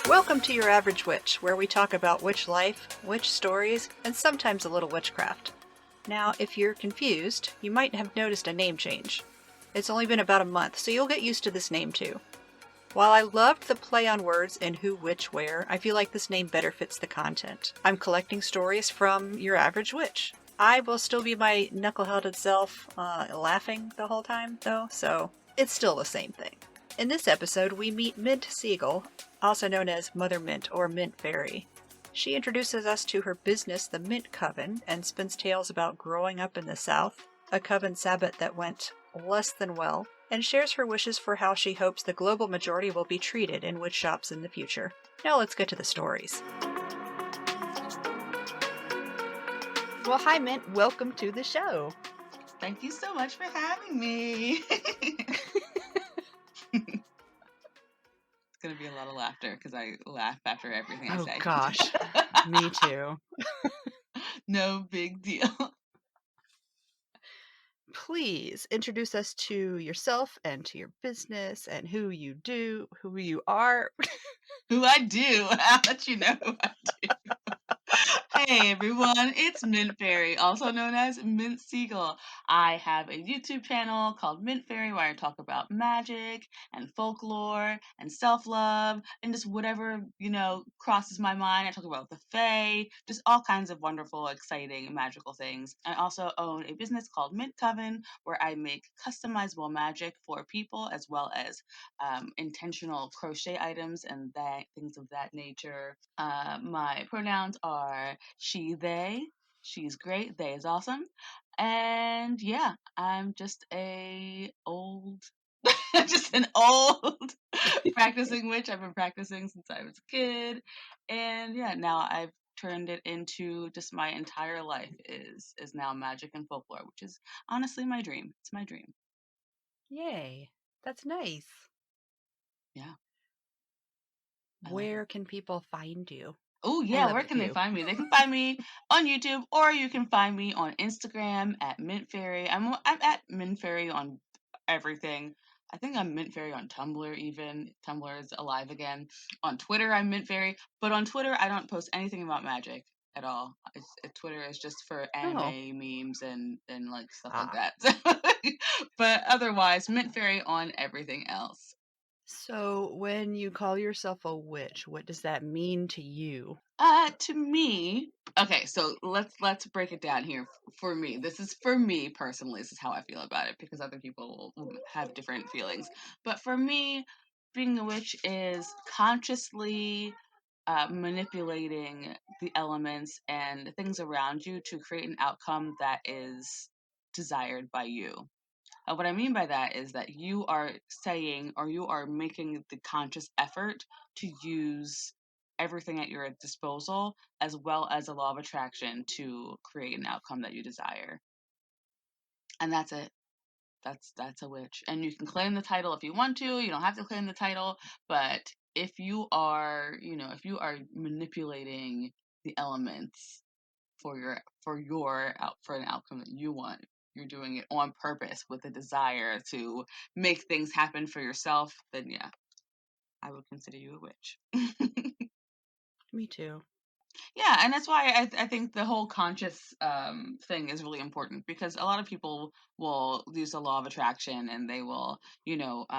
Welcome to Your Average Witch, where we talk about witch life, witch stories, and sometimes a little witchcraft. Now, if you're confused, you might have noticed a name change. It's only been about a month, so you'll get used to this name too. While I loved the play on words and who, which, where, I feel like this name better fits the content. I'm collecting stories from Your Average Witch. I will still be my knuckle-headed self, laughing the whole time, though, so it's still the same thing. In this episode, we meet Mint Siegel, also known as Mother Mint or Mint Fairy. She introduces us to her business, the Mint Coven, and spins tales about growing up in the South, a coven sabbat that went less than well, and shares her wishes for how she hopes the global majority will be treated in witch shops in the future. Now let's get to the stories. Well, hi Mint, welcome to the show. Thank you so much for having me. It's going to be a lot of laughter because I laugh after everything I say. Oh gosh, me too. No big deal. Please introduce us to yourself and to your business and who you are. Who I do. I'll let you know who I do. Hey everyone, it's Mint Fairy, also known as Mint Siegel. I have a YouTube channel called Mint Fairy where I talk about magic and folklore and self-love and just whatever, crosses my mind. I talk about the Fae, just all kinds of wonderful, exciting, magical things. I also own a business called Mint Coven where I make customizable magic for people as well as intentional crochet items and things of that nature. My pronouns are she, they. She's great. They is awesome. And yeah, I'm just an old practicing witch. I've been practicing since I was a kid. And yeah, now I've turned it into just my entire life is now magic and folklore, which is honestly my dream. It's my dream. Yay, that's nice. Yeah. Where can people find you? Oh yeah, where can they find me? They can find me on YouTube, or you can find me on Instagram at Mint Fairy. I'm at Mint Fairy on everything. I think I'm Mint Fairy on Tumblr even. Tumblr is alive again. On Twitter, I'm Mint Fairy, but on Twitter, I don't post anything about magic at all. Twitter is just for anime memes and like stuff like that. But otherwise, Mint Fairy on everything else. So, when you call yourself a witch, what does that mean to you? To me, okay, so let's break it down here. For me, this is for me personally. This is how I feel about it because other people will have different feelings. But for me, being a witch is consciously manipulating the elements and things around you to create an outcome that is desired by you. What I mean by that is that you are saying or you are making the conscious effort to use everything at your disposal as well as a law of attraction to create an outcome that you desire. And that's it. That's a witch. And you can claim the title if you want to. You don't have to claim the title, but if you are, if you are manipulating the elements for an outcome that you want, you're doing it on purpose with a desire to make things happen for yourself, then yeah, I would consider you a witch. Me too. Yeah, and that's why I think the whole conscious thing is really important because a lot of people will use the law of attraction and they will,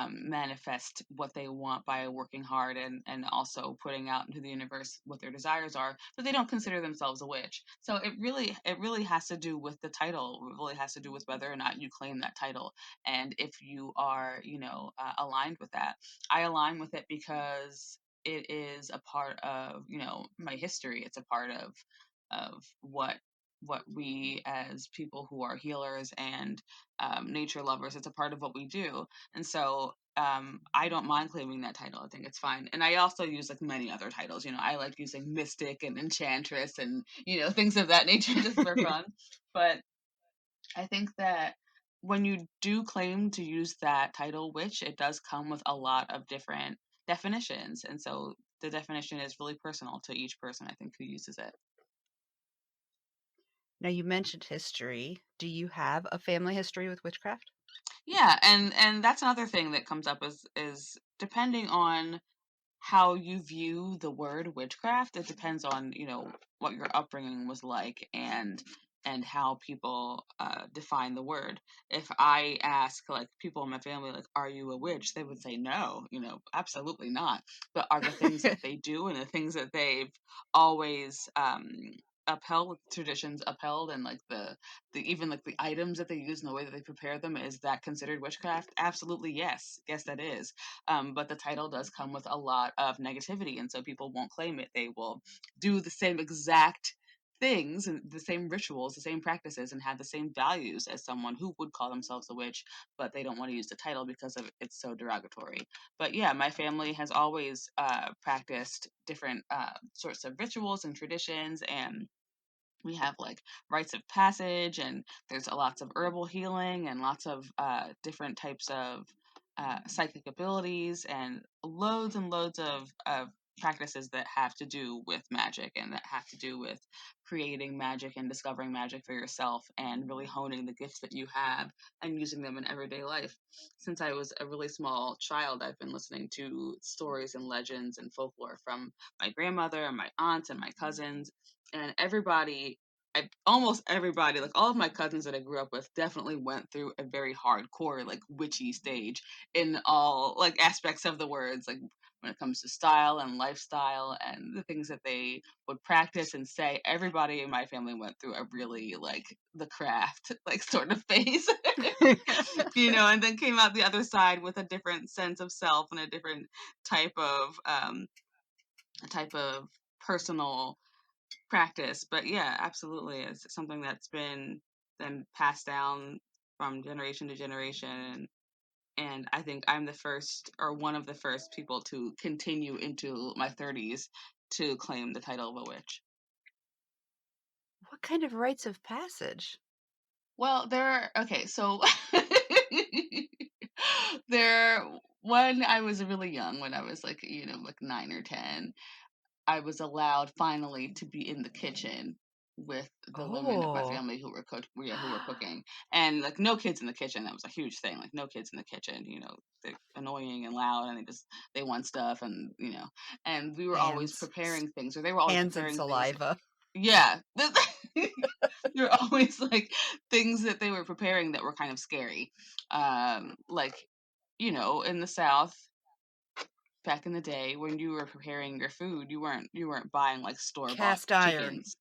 manifest what they want by working hard and also putting out into the universe what their desires are, but they don't consider themselves a witch. So it really has to do with the title. It really has to do with whether or not you claim that title and if you are, aligned with that. I align with it because it is a part of my history. It's a part of what we as people who are healers and nature lovers, it's a part of what we do. And so I don't mind claiming that title. I think it's fine. And I also use like many other titles. I like using mystic and enchantress and things of that nature just for fun. But I think that when you do claim to use that title witch, it does come with a lot of different definitions. And so the definition is really personal to each person, I think, who uses it. Now, you mentioned history. Do you have a family history with witchcraft? Yeah, and that's another thing that comes up is depending on how you view the word witchcraft. It depends on, what your upbringing was like, and how people define the word. If I ask like people in my family, like, "Are you a witch?" they would say no, absolutely not. But are the things that they do and the things that they've always upheld, traditions upheld, and like the even like the items that they use and the way that they prepare them, is that considered witchcraft? Absolutely, yes, that is. But the title does come with a lot of negativity, and so people won't claim it. They will do the same exact things and the same rituals, the same practices, and have the same values as someone who would call themselves a witch, but they don't want to use the title because of it's so derogatory. But yeah, my family has always practiced different sorts of rituals and traditions, and we have like rites of passage, and there's lots of herbal healing and lots of different types of psychic abilities, and loads of practices that have to do with magic, and that have to do with creating magic and discovering magic for yourself, and really honing the gifts that you have and using them in everyday life. Since I was a really small child, I've been listening to stories and legends and folklore from my grandmother and my aunts and my cousins, and almost everybody, like all of my cousins that I grew up with, definitely went through a very hardcore, like witchy stage in all like aspects of the words, like when it comes to style and lifestyle and the things that they would practice and say. Everybody in my family went through a really like the craft like sort of phase, and then came out the other side with a different sense of self and a type of personal practice. But yeah, absolutely, it's something that's been then passed down from generation to generation, and I think I'm the first, or one of the first people to continue into my 30s to claim the title of a witch. What kind of rites of passage? Well, okay, so there when I was really young, when I was like, like 9 or 10, I was allowed finally to be in the kitchen with the women of my Oh. family who were cooking, and like no kids in the kitchen. That was a huge thing. Like no kids in the kitchen. They're annoying and loud, and they want stuff, and we were always Hands. preparing things, or they were always Hands and preparing things. saliva. Yeah, there were always like things that they were preparing that were kind of scary. Like in the South back in the day when you were preparing your food, you weren't buying like store-bought Cast iron. chickens.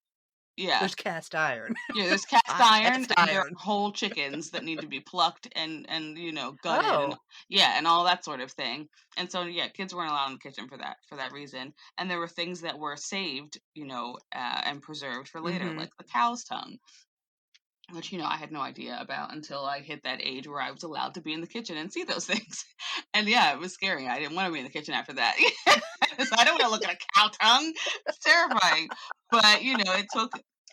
Yeah. There's cast iron. Yeah, there's cast Hot iron, cast and there iron. are whole chickens that need to be plucked and gutted, and Oh. yeah, and all that sort of thing. And so yeah, kids weren't allowed in the kitchen for that reason. And there were things that were saved, and preserved for later, Mhm. like the cow's tongue, which I had no idea about until I hit that age where I was allowed to be in the kitchen and see those things. And yeah, it was scary. I didn't want to be in the kitchen after that. So I don't want to look at a cow tongue. It's terrifying. But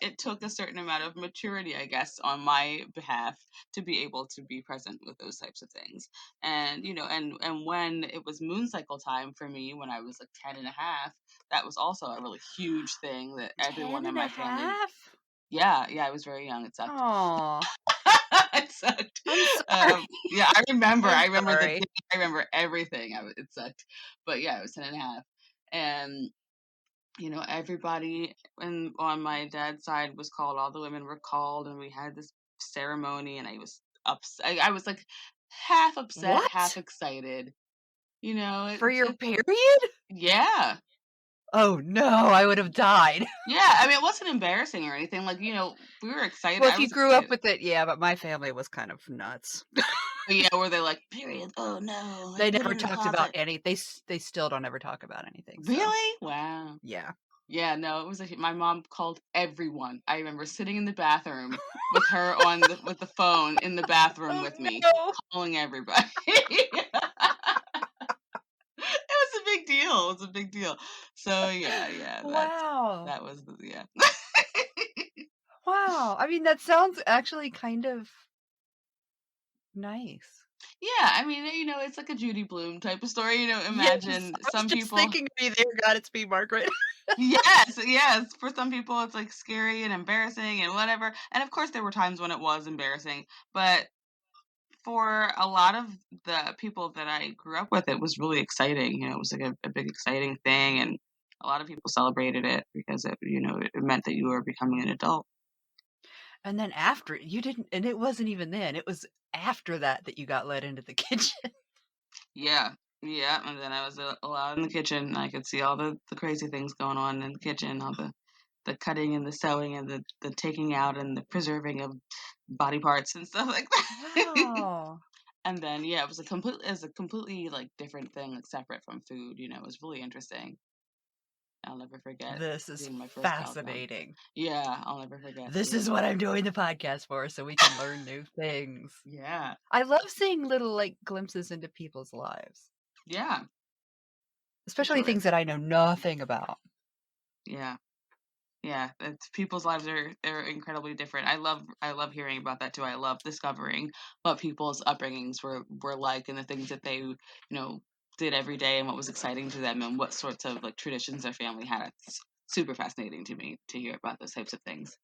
it took a certain amount of maturity, I guess, on my behalf to be able to be present with those types of things. And and when it was moon cycle time for me when I was like 10 and a half, that was also a really huge thing that Ten everyone in and a my family. half? Yeah, I was very young. It sucked. Aw. It sucked. I'm sorry. Yeah, I remember. I'm I remember the sorry. day. I remember everything. It sucked, but yeah, it was 10 and a half. And everybody on my dad's side was called. All the women were called, and we had this ceremony. And I was upset. I was like half upset, half What? excited. For your It's period? yeah. Oh, no, I would have died. Yeah, I mean, it wasn't embarrassing or anything. Like, we were excited. Well, I if you was grew up excited. with it, yeah, but my family was kind of nuts. But yeah, where they're like, period. Oh no, They put it never in the talked about closet. they still don't ever talk about anything, so, Really? Wow. yeah. Yeah, no, it was my mom called everyone. I remember sitting in the bathroom with her with the phone in the bathroom Oh, with me, no. calling everybody. It was a big deal. It was a big deal. So yeah, Wow. that was yeah. Wow. I mean, that sounds actually kind of nice. Yeah, I mean, it's like a Judy Bloom type of story. Yes, Imagine I was some just people. thinking of you there, God, it's me, Margaret. Yes, yes. For some people, it's like scary and embarrassing and whatever. And of course, there were times when it was embarrassing, but for a lot of the people that I grew up with, it was really exciting. You know, it was like a big exciting thing, and a lot of people celebrated it because it meant that you were becoming an adult. And then after you didn't, and it wasn't even then. It was after that that you got let into the kitchen. Yeah, yeah. And then I was allowed in the kitchen. And I could see all the crazy things going on in the kitchen, all the cutting and the sewing and the taking out and the preserving of body parts and stuff like that. Wow. And then yeah, it was a completely like different thing, like separate from food. You know, it was really interesting. I'll never forget This is seeing my first cow come. fascinating. Yeah, I'll never forget This seeing is it. what I'm doing the podcast for, so we can learn new things. Yeah, I love seeing little like glimpses into people's lives, yeah, for especially sure. things that I know nothing about. Yeah. Yeah, it's people's lives are incredibly different. I love hearing about that too. I love discovering what people's upbringings were like and the things that they did every day and what was exciting to them and what sorts of like traditions their family had. It's super fascinating to me to hear about those types of things.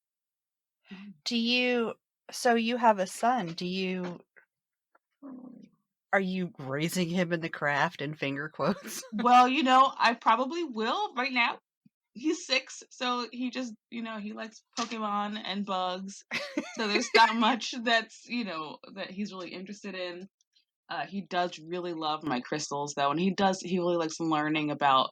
Do you so you have a son, are you raising him in the craft in finger quotes? Well, I probably will right now. He's 6, so he likes Pokemon and bugs. So there's not much that he's really interested in. He does really love my crystals though, and he really likes learning about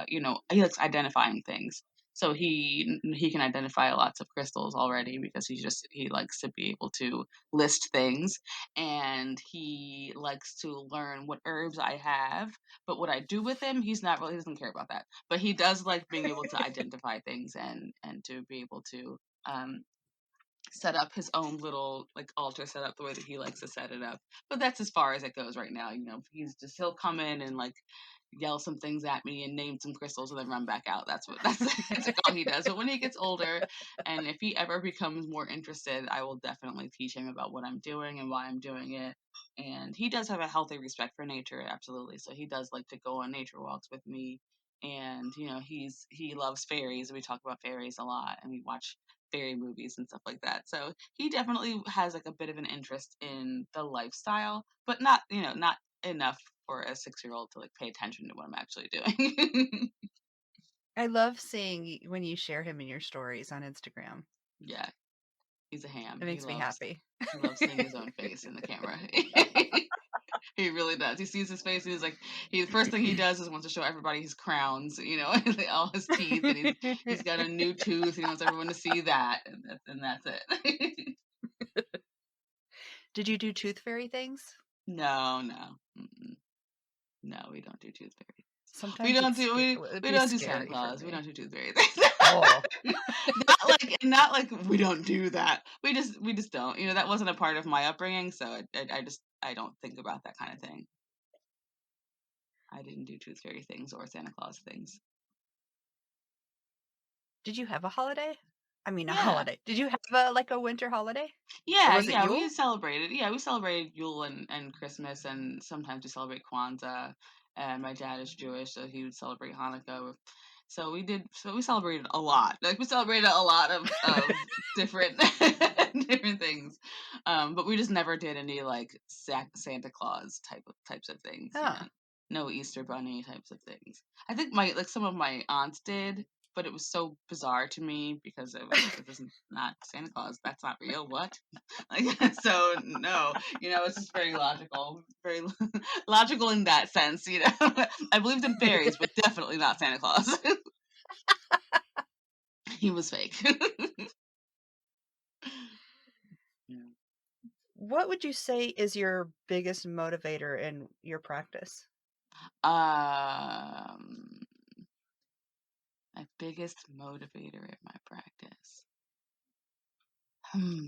he likes identifying things. So he can identify lots of crystals already because he likes to be able to list things, and he likes to learn what herbs I have. But what I do with him, he doesn't care about that. But he does like being able to identify things and to be able to um set up his own little like altar setup the way that he likes to set it up. But that's as far as it goes right now. He'll come in and like yell some things at me and name some crystals and then run back out. That's like all he does. But when he gets older and if he ever becomes more interested, I will definitely teach him about what I'm doing and why I'm doing it. And he does have a healthy respect for nature, absolutely. So he does like to go on nature walks with me. And he loves fairies. We talk about fairies a lot and we watch fairy movies and stuff like that. So he definitely has like a bit of an interest in the lifestyle, but not enough for a 6-year-old to like pay attention to what I'm actually doing. I love seeing when you share him in your stories on Instagram. Yeah, he's a ham. It He makes me loves happy. he loves seeing his own face in the camera. He really does. He sees his face and the first thing he does is wants to show everybody his crowns, all his teeth, and he's got a new tooth. He wants everyone to see that, and that's it. Did you do tooth fairy things? No, no. Mm-mm. No, we don't do tooth fairy. We Sometimes don't it's do scary. we It'd we be don't do Santa scary for Claus. We don't me. do tooth fairy. Oh, Not like we don't do that. We just don't. That wasn't a part of my upbringing, so I don't think about that kind of thing. I didn't do tooth fairy things or Santa Claus things. did you have a holiday? I mean, a Yeah. holiday. Did you have a winter holiday? Or Yeah, was it yeah, we Yule? celebrated. Yeah, we celebrated Yule and Christmas, and sometimes we celebrate Kwanzaa. And my dad is Jewish, so he would celebrate Hanukkah. So we did. So we celebrated a lot. Like we celebrated a lot of different different things. But we just never did any like Santa Claus types of things. Huh. No Easter Bunny types of things. I think some of my aunts did, but it was so bizarre to me because it was like this is not Santa Claus. That's not real. What? Like so no, it's just very logical, very logical in that sense. I believed in fairies, but definitely not Santa Claus. He was fake. Yeah. What would you say is your biggest motivator in your practice? Um, my biggest motivator in my practice.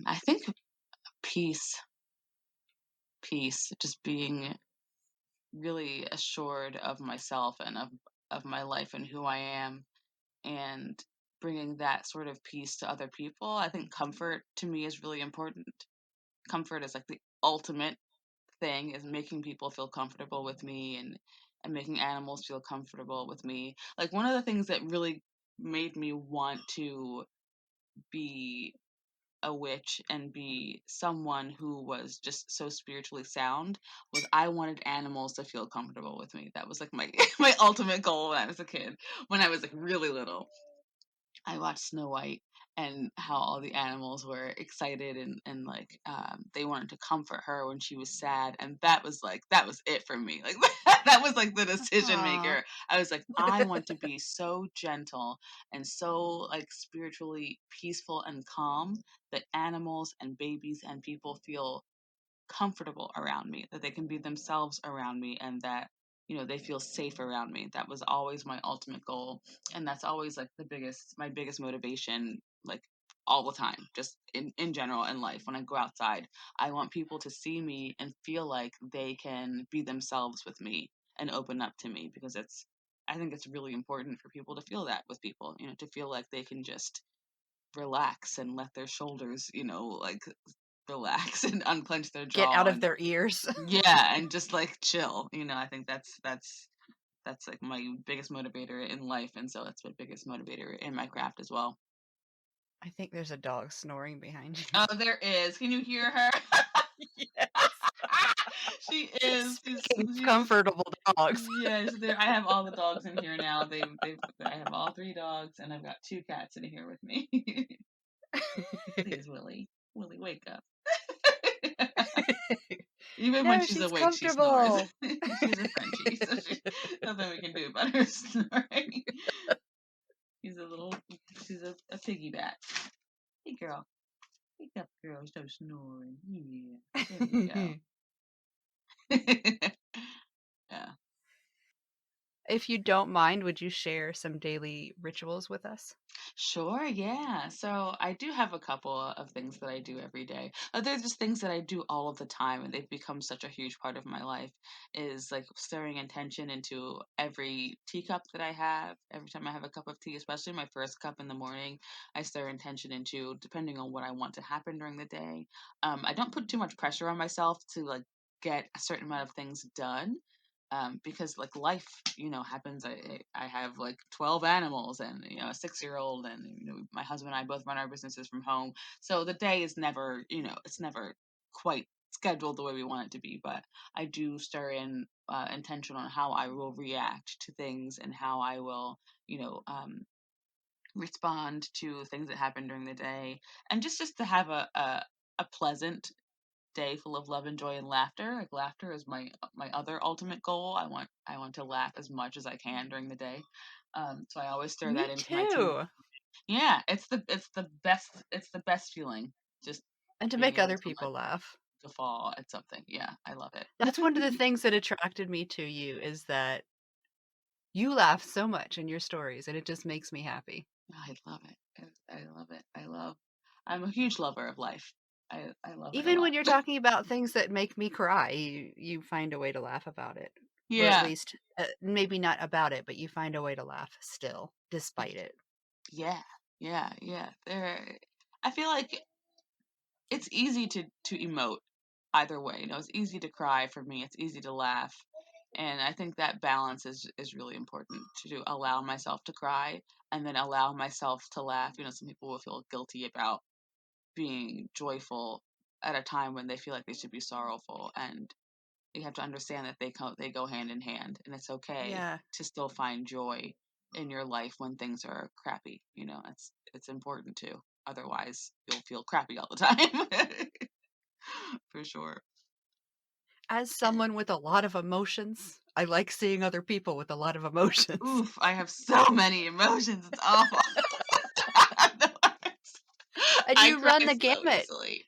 I think peace, peace, just being really assured of myself and of my life and who I am, and bringing that sort of peace to other people. I think comfort to me is really important. Comfort is like the ultimate thing is making people feel comfortable with me and making animals feel comfortable with me. Like one of the things that really made me want to be a witch and be someone who was just so spiritually sound was I wanted animals to feel comfortable with me. That was like my my ultimate goal when I was a kid, when I was like really little. I watched Snow White and how all the animals were excited and like they wanted to comfort her when she was sad, and that was it for me. Like that was like the decision Aw. maker. I was like, I want to be so gentle and so like spiritually peaceful and calm that animals and babies and people feel comfortable around me, that they can be themselves around me, and that, you know, they feel safe around me. That was always my ultimate goal. And that's always like my biggest motivation, like all the time, just in general in life. When I go outside, I want people to see me and feel like they can be themselves with me and open up to me, because I think it's really important for people to feel that with people, you know, to feel like they can just relax and let their shoulders, you know, like relax and unclench their Get out jaw of and their ears. yeah, and just like chill. You know, I think that's like my biggest motivator in life, and so that's my biggest motivator in my craft as well. I think there's a dog snoring behind you. Oh, there is. Can you hear her? Yes. She is. Speaking of She's comfortable dogs. yes. There. I have all the dogs in here now. I have all three dogs, and I've got two cats in here with me. Please, Willie. Willie, wake up. Even when No, she's she's awake, she snores. comfortable. She's a Frenchie, so nothing we can do about her snoring. She's a little, she's a piggy bat. Hey, girl. Wake up, girl. Stop snoring. Yeah. There we go. Yeah. If you don't mind, would you share some daily rituals with us? Sure, yeah. So I do have a couple of things that I do every day. They're just things that I do all of the time, and they've become such a huge part of my life. Is like stirring intention into every teacup that I have. Every time I have a cup of tea, especially my first cup in the morning, I stir intention into, depending on what I want to happen during the day. I don't put too much pressure on myself to like get a certain amount of things done, because like life, you know, happens. I have like 12 animals and, you know, a 6-year old, and, you know, my husband and I both run our businesses from home, so the day is never, you know, it's never quite scheduled the way we want it to be. But I do stir in intention on how I will react to things and how I will, you know, respond to things that happen during the day, and just to have a pleasant day full of love and joy and laughter. Like laughter is my other ultimate goal. I want to laugh as much as I can during the day. So I always stir that Me into my tea. too. Yeah, it's the best feeling. Just And to being make able other to like people laugh. guffaw at something. Yeah, I love it. That's one of the things that attracted me to you is that you laugh so much in your stories, and it just makes me happy. I love it. I love it. I'm a huge lover of life. I love it a Even lot. when you're talking about things that make me cry, you find a way to laugh about it. Or at Yeah. least, maybe not about it, but you find a way to laugh still, despite it. Yeah. Yeah. Yeah. I feel like it's easy to emote either way. You know, it's easy to cry for me. It's easy to laugh, and I think that balance is really important, to allow myself to cry and then allow myself to laugh. You know, some people will feel guilty about being joyful at a time when they feel like they should be sorrowful, and you have to understand that they go hand in hand, and it's okay Yeah. to still find joy in your life when things are crappy. You know, it's important to. Otherwise, you'll feel crappy all the time. For sure. As Yeah. someone with a lot of emotions, I like seeing other people with a lot of emotions. Oof, I have so many emotions. It's awful. The worst. And I you cry run the so gamut. easily.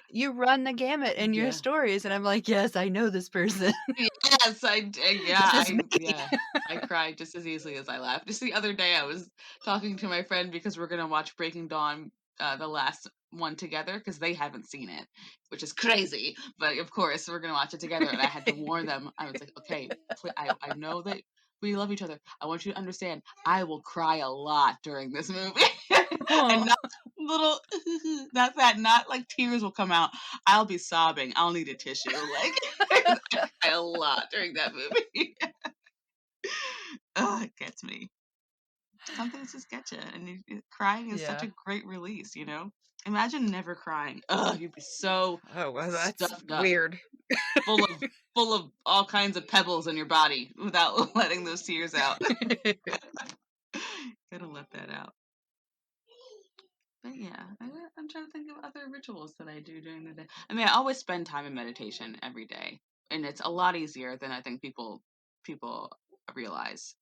You run the gamut in your Yeah. stories, and I'm like, "Yes, I know this person. Yes, I d This is me." yeah. I cried just as easily as I laughed. Just the other day, I was talking to my friend because we're gonna watch Breaking Dawn, the last one together, because they haven't seen it, which is crazy. But of course, we're gonna watch it together, and I had to warn them. I was like, "Okay, I know that we love each other. I want you to understand, I will cry a lot during this movie, and Aw. not little, not that, not like tears will come out. I'll be sobbing. I'll need a tissue. Like I cry a lot during that movie. Oh, it gets me. Some things just get you, and crying is such Yeah. a great release. Imagine never crying. Ugh, you'd be so Oh, well, that's stuffed up, weird. full of full of all kinds of pebbles in your body without letting those tears out. Gotta let that out. But yeah, I'm trying to think of other rituals that I do during the day. I mean, I always spend time in meditation every day, and it's a lot easier than I think people realize.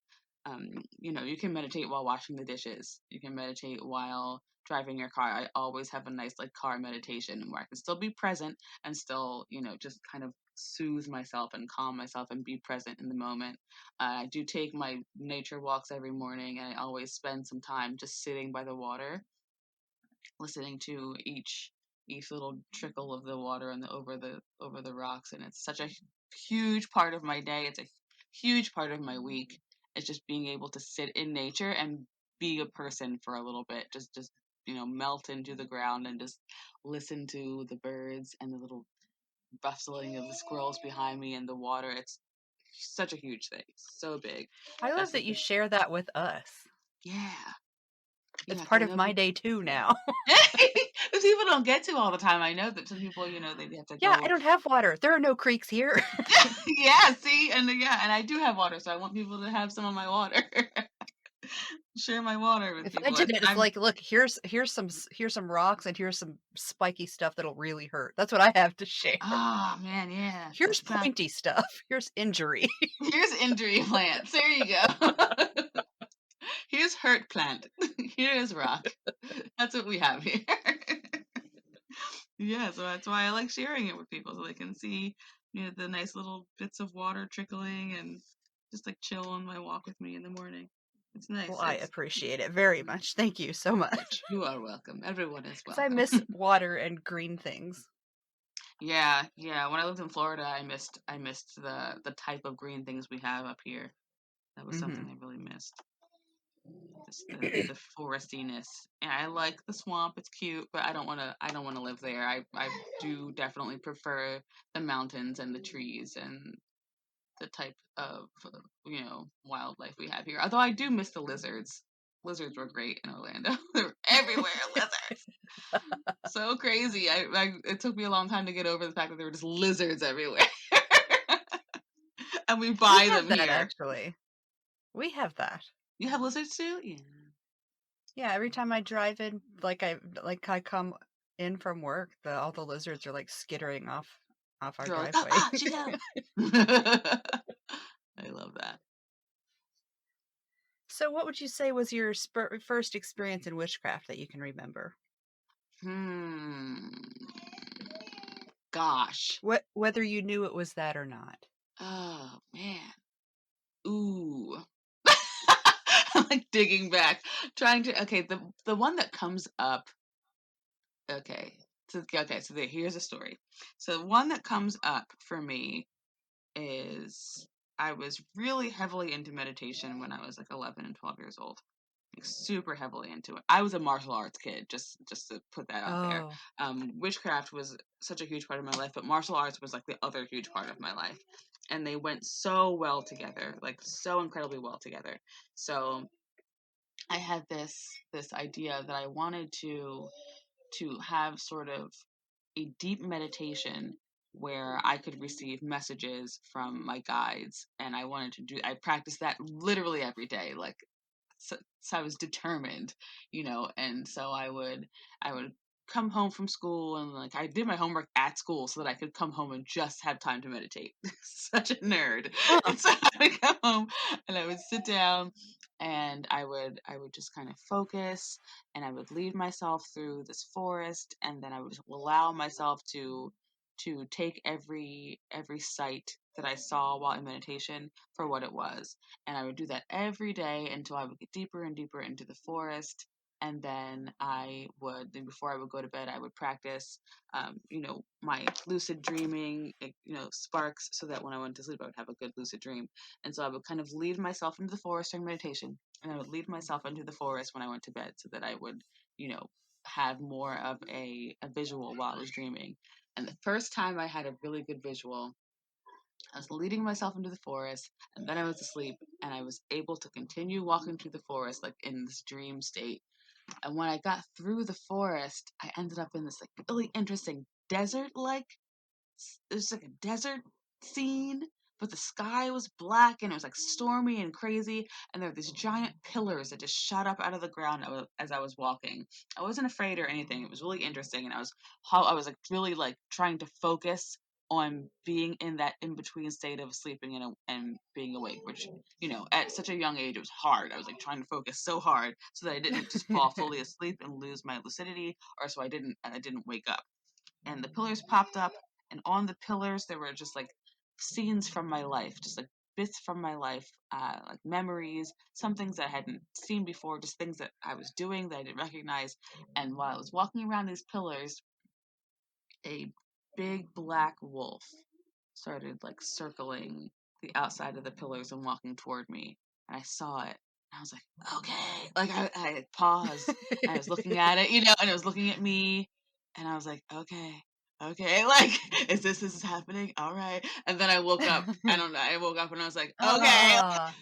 You can meditate while washing the dishes. You can meditate while driving your car. I always have a nice like car meditation where I can still be present and still, just kind of soothe myself and calm myself and be present in the moment. I do take my nature walks every morning, and I always spend some time just sitting by the water, listening to each little trickle of the water and over the rocks, and it's such a huge part of my day. It's a huge part of my week. It's just being able to sit in nature and be a person for a little bit, just melt into the ground and just listen to the birds and the little rustling of the squirrels behind me and the water. It's such a huge thing, so big. I love That's that you something. share that with us. Yeah, It's yeah, because part I of know my people. day too now. Because people don't get to all the time. I know that some people, they have to Yeah, I go. don't have water. There are no creeks here. Yeah, see, and I do have water, so I want people to have some of my water. Share my water with If I people. did And it, it's I'm like, "Look, here's some rocks and here's some spiky stuff that'll really hurt." That's what I have to share. ah man, yeah. Here's pointy stuff. Here's injury. Here's injury plants. There you go. Here's hurt plant. Here's rock. That's what we have here. Yeah, so that's why I like sharing it with people so they can see, the nice little bits of water trickling and just like chill on my walk with me in the morning. It's Well, nice. I It's appreciate it very much. Thank you so much. You are welcome. Everyone is Because I welcome. miss water and green things. Yeah, yeah. When I lived in Florida, I missed the type of green things we have up here. That was something Mhm. I really missed. Just the forestiness. And I like the swamp. It's cute, but I don't wanna live there. I do definitely prefer the mountains and the trees and the type of wildlife we have here. Although I do miss the lizards. Lizards were great in Orlando. They're everywhere. Lizards. So crazy. It took me a long time to get over the fact that there were just lizards everywhere. And we We buy have them that here. actually. We have that. You have lizards too? Yeah. Yeah, every time I drive in, I come in from work, all the lizards are like skittering off our They're like, ah, driveway. ah, she got him. I love that. So, what would you say was your first experience in witchcraft that you can remember? Hmm. Gosh. Whether you knew it was that or not. Oh man. Ooh. I'm like digging back, trying to. Okay, the one that comes up. Here's a story. So the one that comes up for me is I was really heavily into meditation when I was like 11 and 12 years old. Like super heavily into it. I was a martial arts kid, just to put that out there. Oh, Witchcraft was such a huge part of my life, but martial arts was like the other huge part of my life. And they went so well together, like so incredibly well together. So I had this idea that I wanted to have sort of a deep meditation where I could receive messages from my guides, and I practiced that literally every day, like so I was determined, and so I would come home from school, and like I did my homework at school so that I could come home and just have time to meditate. Such a nerd. huh. And so I would come home and I would sit down and I would just kind of focus, and I would lead myself through this forest, and then I would allow myself to take every sight that I saw while in meditation for what it was. And I would do that every day until I would get deeper and deeper into the forest. And then before I would go to bed, I would practice, my lucid dreaming, sparks, so that when I went to sleep, I would have a good lucid dream. And so I would kind of lead myself into the forest during meditation, and I would lead myself into the forest when I went to bed, so that I would, you know, have more of a visual while I was dreaming. And the first time I had a really good visual I was leading myself into the forest, and then I was asleep, and I was able to continue walking through the forest like in this dream state. And when I got through the forest, I ended up in this like really interesting desert like it was like a desert scene, but the sky was black and it was like stormy and crazy. And there were these giant pillars that just shot up out of the ground as I was walking. I wasn't afraid or anything. It was really interesting, and I was like really like trying to focus on being in that in between state of sleeping and being awake, which at such a young age it was hard. I was like trying to focus so hard so that I didn't just fall fully asleep and lose my lucidity, or so I didn't wake up. And the pillars popped up, and on the pillars there were just like scenes from my life, just like bits from my life, like memories, some things that I hadn't seen before, just things that I was doing that I didn't recognize. And while I was walking around these pillars, a big black wolf started like circling the outside of the pillars and walking toward me. And I saw it. And I was like, okay. Like I paused and I was looking at it, and it was looking at me. And I was like, okay. Okay, like, is this happening? All right. And then I woke up. I don't know. I woke up and I was like, okay. Ah.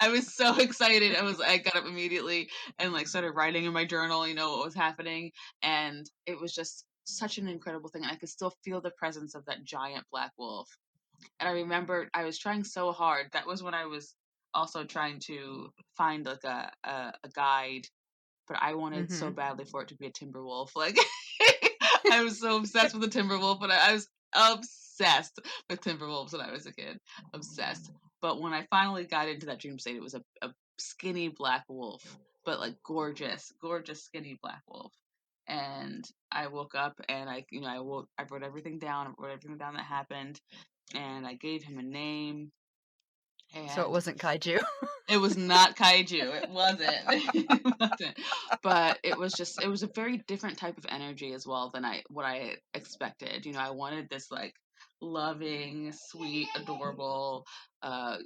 I was so excited. I got up immediately and like started writing in my journal, what was happening. And it was just such an incredible thing. And I could still feel the presence of that giant black wolf. And I remembered I was trying so hard. That was when I was also trying to find like a guide, but I wanted so Mm-hmm. badly for it to be a timber wolf. Like I was so obsessed with the timber wolf, but I was obsessed with timber wolves when I was a kid. Obsessed. But when I finally got into that dream state, it was a skinny black wolf, but like gorgeous, gorgeous skinny black wolf. And I woke up and I wrote everything down. I wrote everything down that happened, and I gave him a name, So it and wasn't kaiju. it was not kaiju. It wasn't. It wasn't. But it was a very different type of energy as well than what I expected. I wanted this like loving, sweet, adorable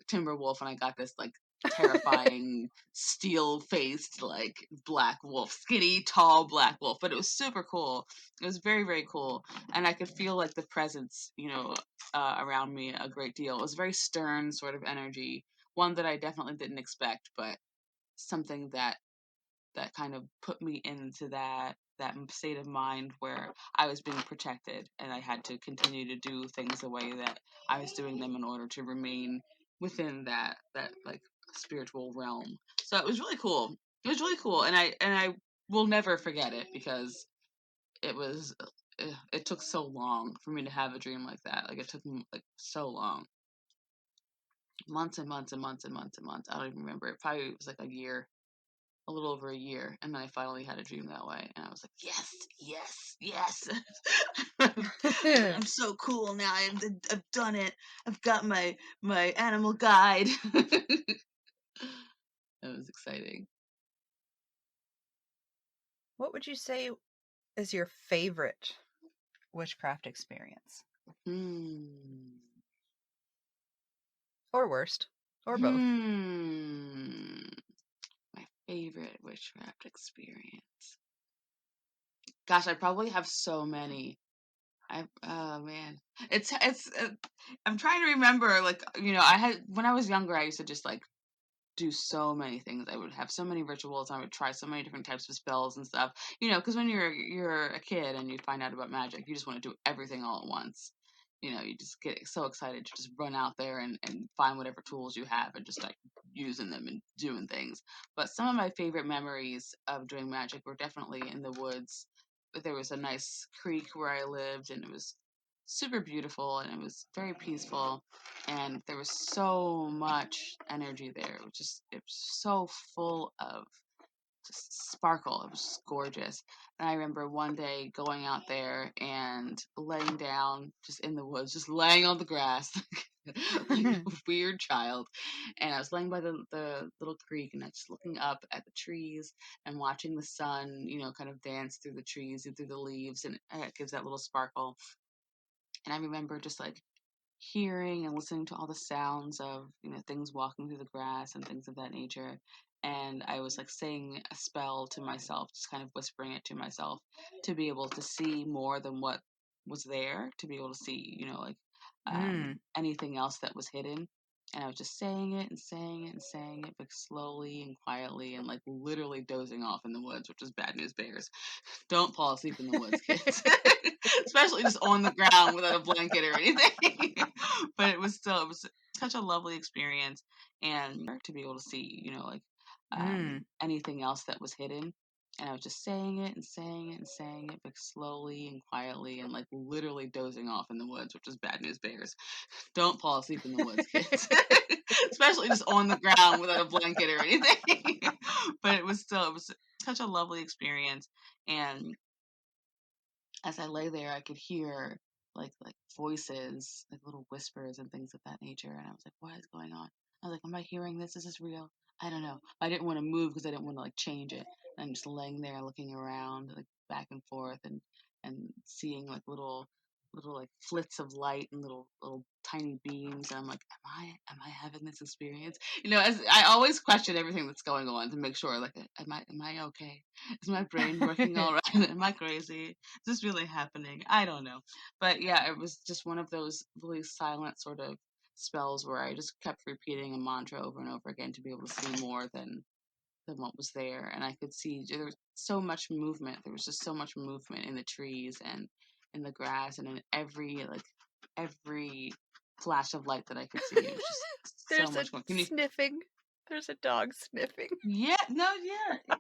timber wolf, and I got this like terrifying steel faced like black wolf, skinny tall black wolf. But it was super cool. It was very, very cool, and I could feel like the presence around me a great deal. It was very stern sort of energy, one that I definitely didn't expect, but something that kind of put me into that state of mind where I was being protected and I had to continue to do things the way that I was doing them in order to remain within that like spiritual realm. So it was really cool. It was really cool, and I will never forget it because it was it took so long for me to have a dream like that. Like it took me like so long, months and months and months and months and months. I don't even remember. It probably was like a year, a little over a year, and then I finally had a dream that way, and I was like, yes, yes, yes. I'm so cool now. I've done it. I've got my animal guide. That was exciting. What would you say is your favorite witchcraft experience? Hmm. Or worst? Or both? Hmm. My favorite witchcraft experience. Gosh, I probably have so many. Oh man, it's I'm trying to remember. Like I had when I was younger, I used to just like do so many things. I would have so many rituals. I would try so many different types of spells and stuff. Because when you're a kid and you find out about magic, you just want to do everything all at once. You just get so excited to just run out there and find whatever tools you have and just like using them and doing things. But some of my favorite memories of doing magic were definitely in the woods. But there was a nice creek where I lived, and it was super beautiful and it was very peaceful, and there was so much energy there. It was so full of just sparkle. It was just gorgeous. And I remember one day going out there and laying down just in the woods, just laying on the grass like a weird child. And I was laying by the little creek, and I was just looking up at the trees and watching the sun, kind of dance through the trees and through the leaves, and it gives that little sparkle. And I remember just like hearing and listening to all the sounds of things walking through the grass and things of that nature. And I was like saying a spell to myself, just kind of whispering it to myself, to be able to see more than what was there, to be able to see like anything else that was hidden. And I was just saying it and saying it and saying it, like slowly and quietly, and like literally dozing off in the woods, which is bad news bears. Don't fall asleep in the woods, kids. Especially just on the ground without a blanket or anything. But it was such a lovely experience, and to be able to see, like anything else that was hidden. And I was just saying it and saying it and saying it, like slowly and quietly, and like literally dozing off in the woods, which is bad news bears. Don't fall asleep in the woods, kids. Especially just on the ground without a blanket or anything. But it was such a lovely experience. And as I lay there, I could hear like voices, like little whispers and things of that nature. And I was like, what is going on? I was like, am I hearing this? Is this real? I don't know. I didn't want to move because I didn't want to like change it. And I'm just laying there looking around, like back and forth, and seeing like little like flits of light and little tiny beams. And I'm like, am I having this experience? As I always question everything that's going on to make sure, like, am I okay? Is my brain working all right? Am I crazy? Is this really happening? I don't know. But yeah, it was just one of those really silent sort of spells where I just kept repeating a mantra over and over again to be able to see more than what was there. And I could see there was so much movement. There was just so much movement in the trees and in the grass and in every flash of light that I could see. It was just so There's a much fun. sniffing. There's a dog sniffing. Yeah, no, yeah.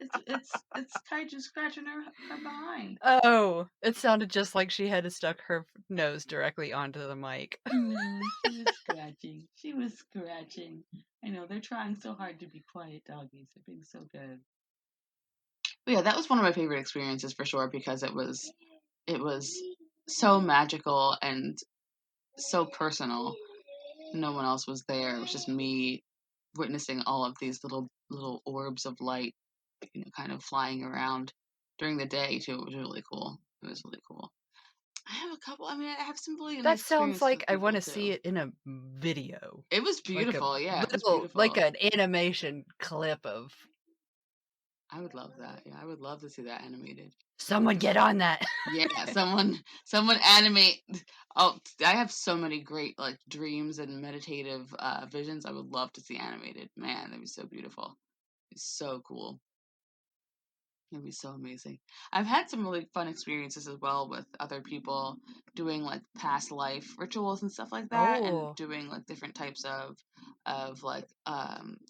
It's Kaiju scratching her behind. Oh, it sounded just like she had stuck her nose directly onto the mic. She was scratching. She was scratching. I know they're trying so hard to be quiet doggies. They're being so good. But yeah, that was one of my favorite experiences for sure because it was so magical and so personal. No one else was there. It was just me witnessing all of these little orbs of light, kind of flying around during the day too. It was really cool. It was really cool. I have a couple. I mean, I have some really That nice sounds experiences like with I want people to see too. it in a video. It was Like a beautiful. Yeah, it was little, like beautiful. an animation clip of I would love that. Yeah, I would love to see that animated. someone get on that. Yeah, someone animate. Oh, I have so many great like dreams and meditative visions. I would love to see animated. Man, that'd be so beautiful. It's so cool. It'd be so amazing. I've had some really fun experiences as well with other people doing like past life rituals and stuff like that, and Oh. doing like different types of like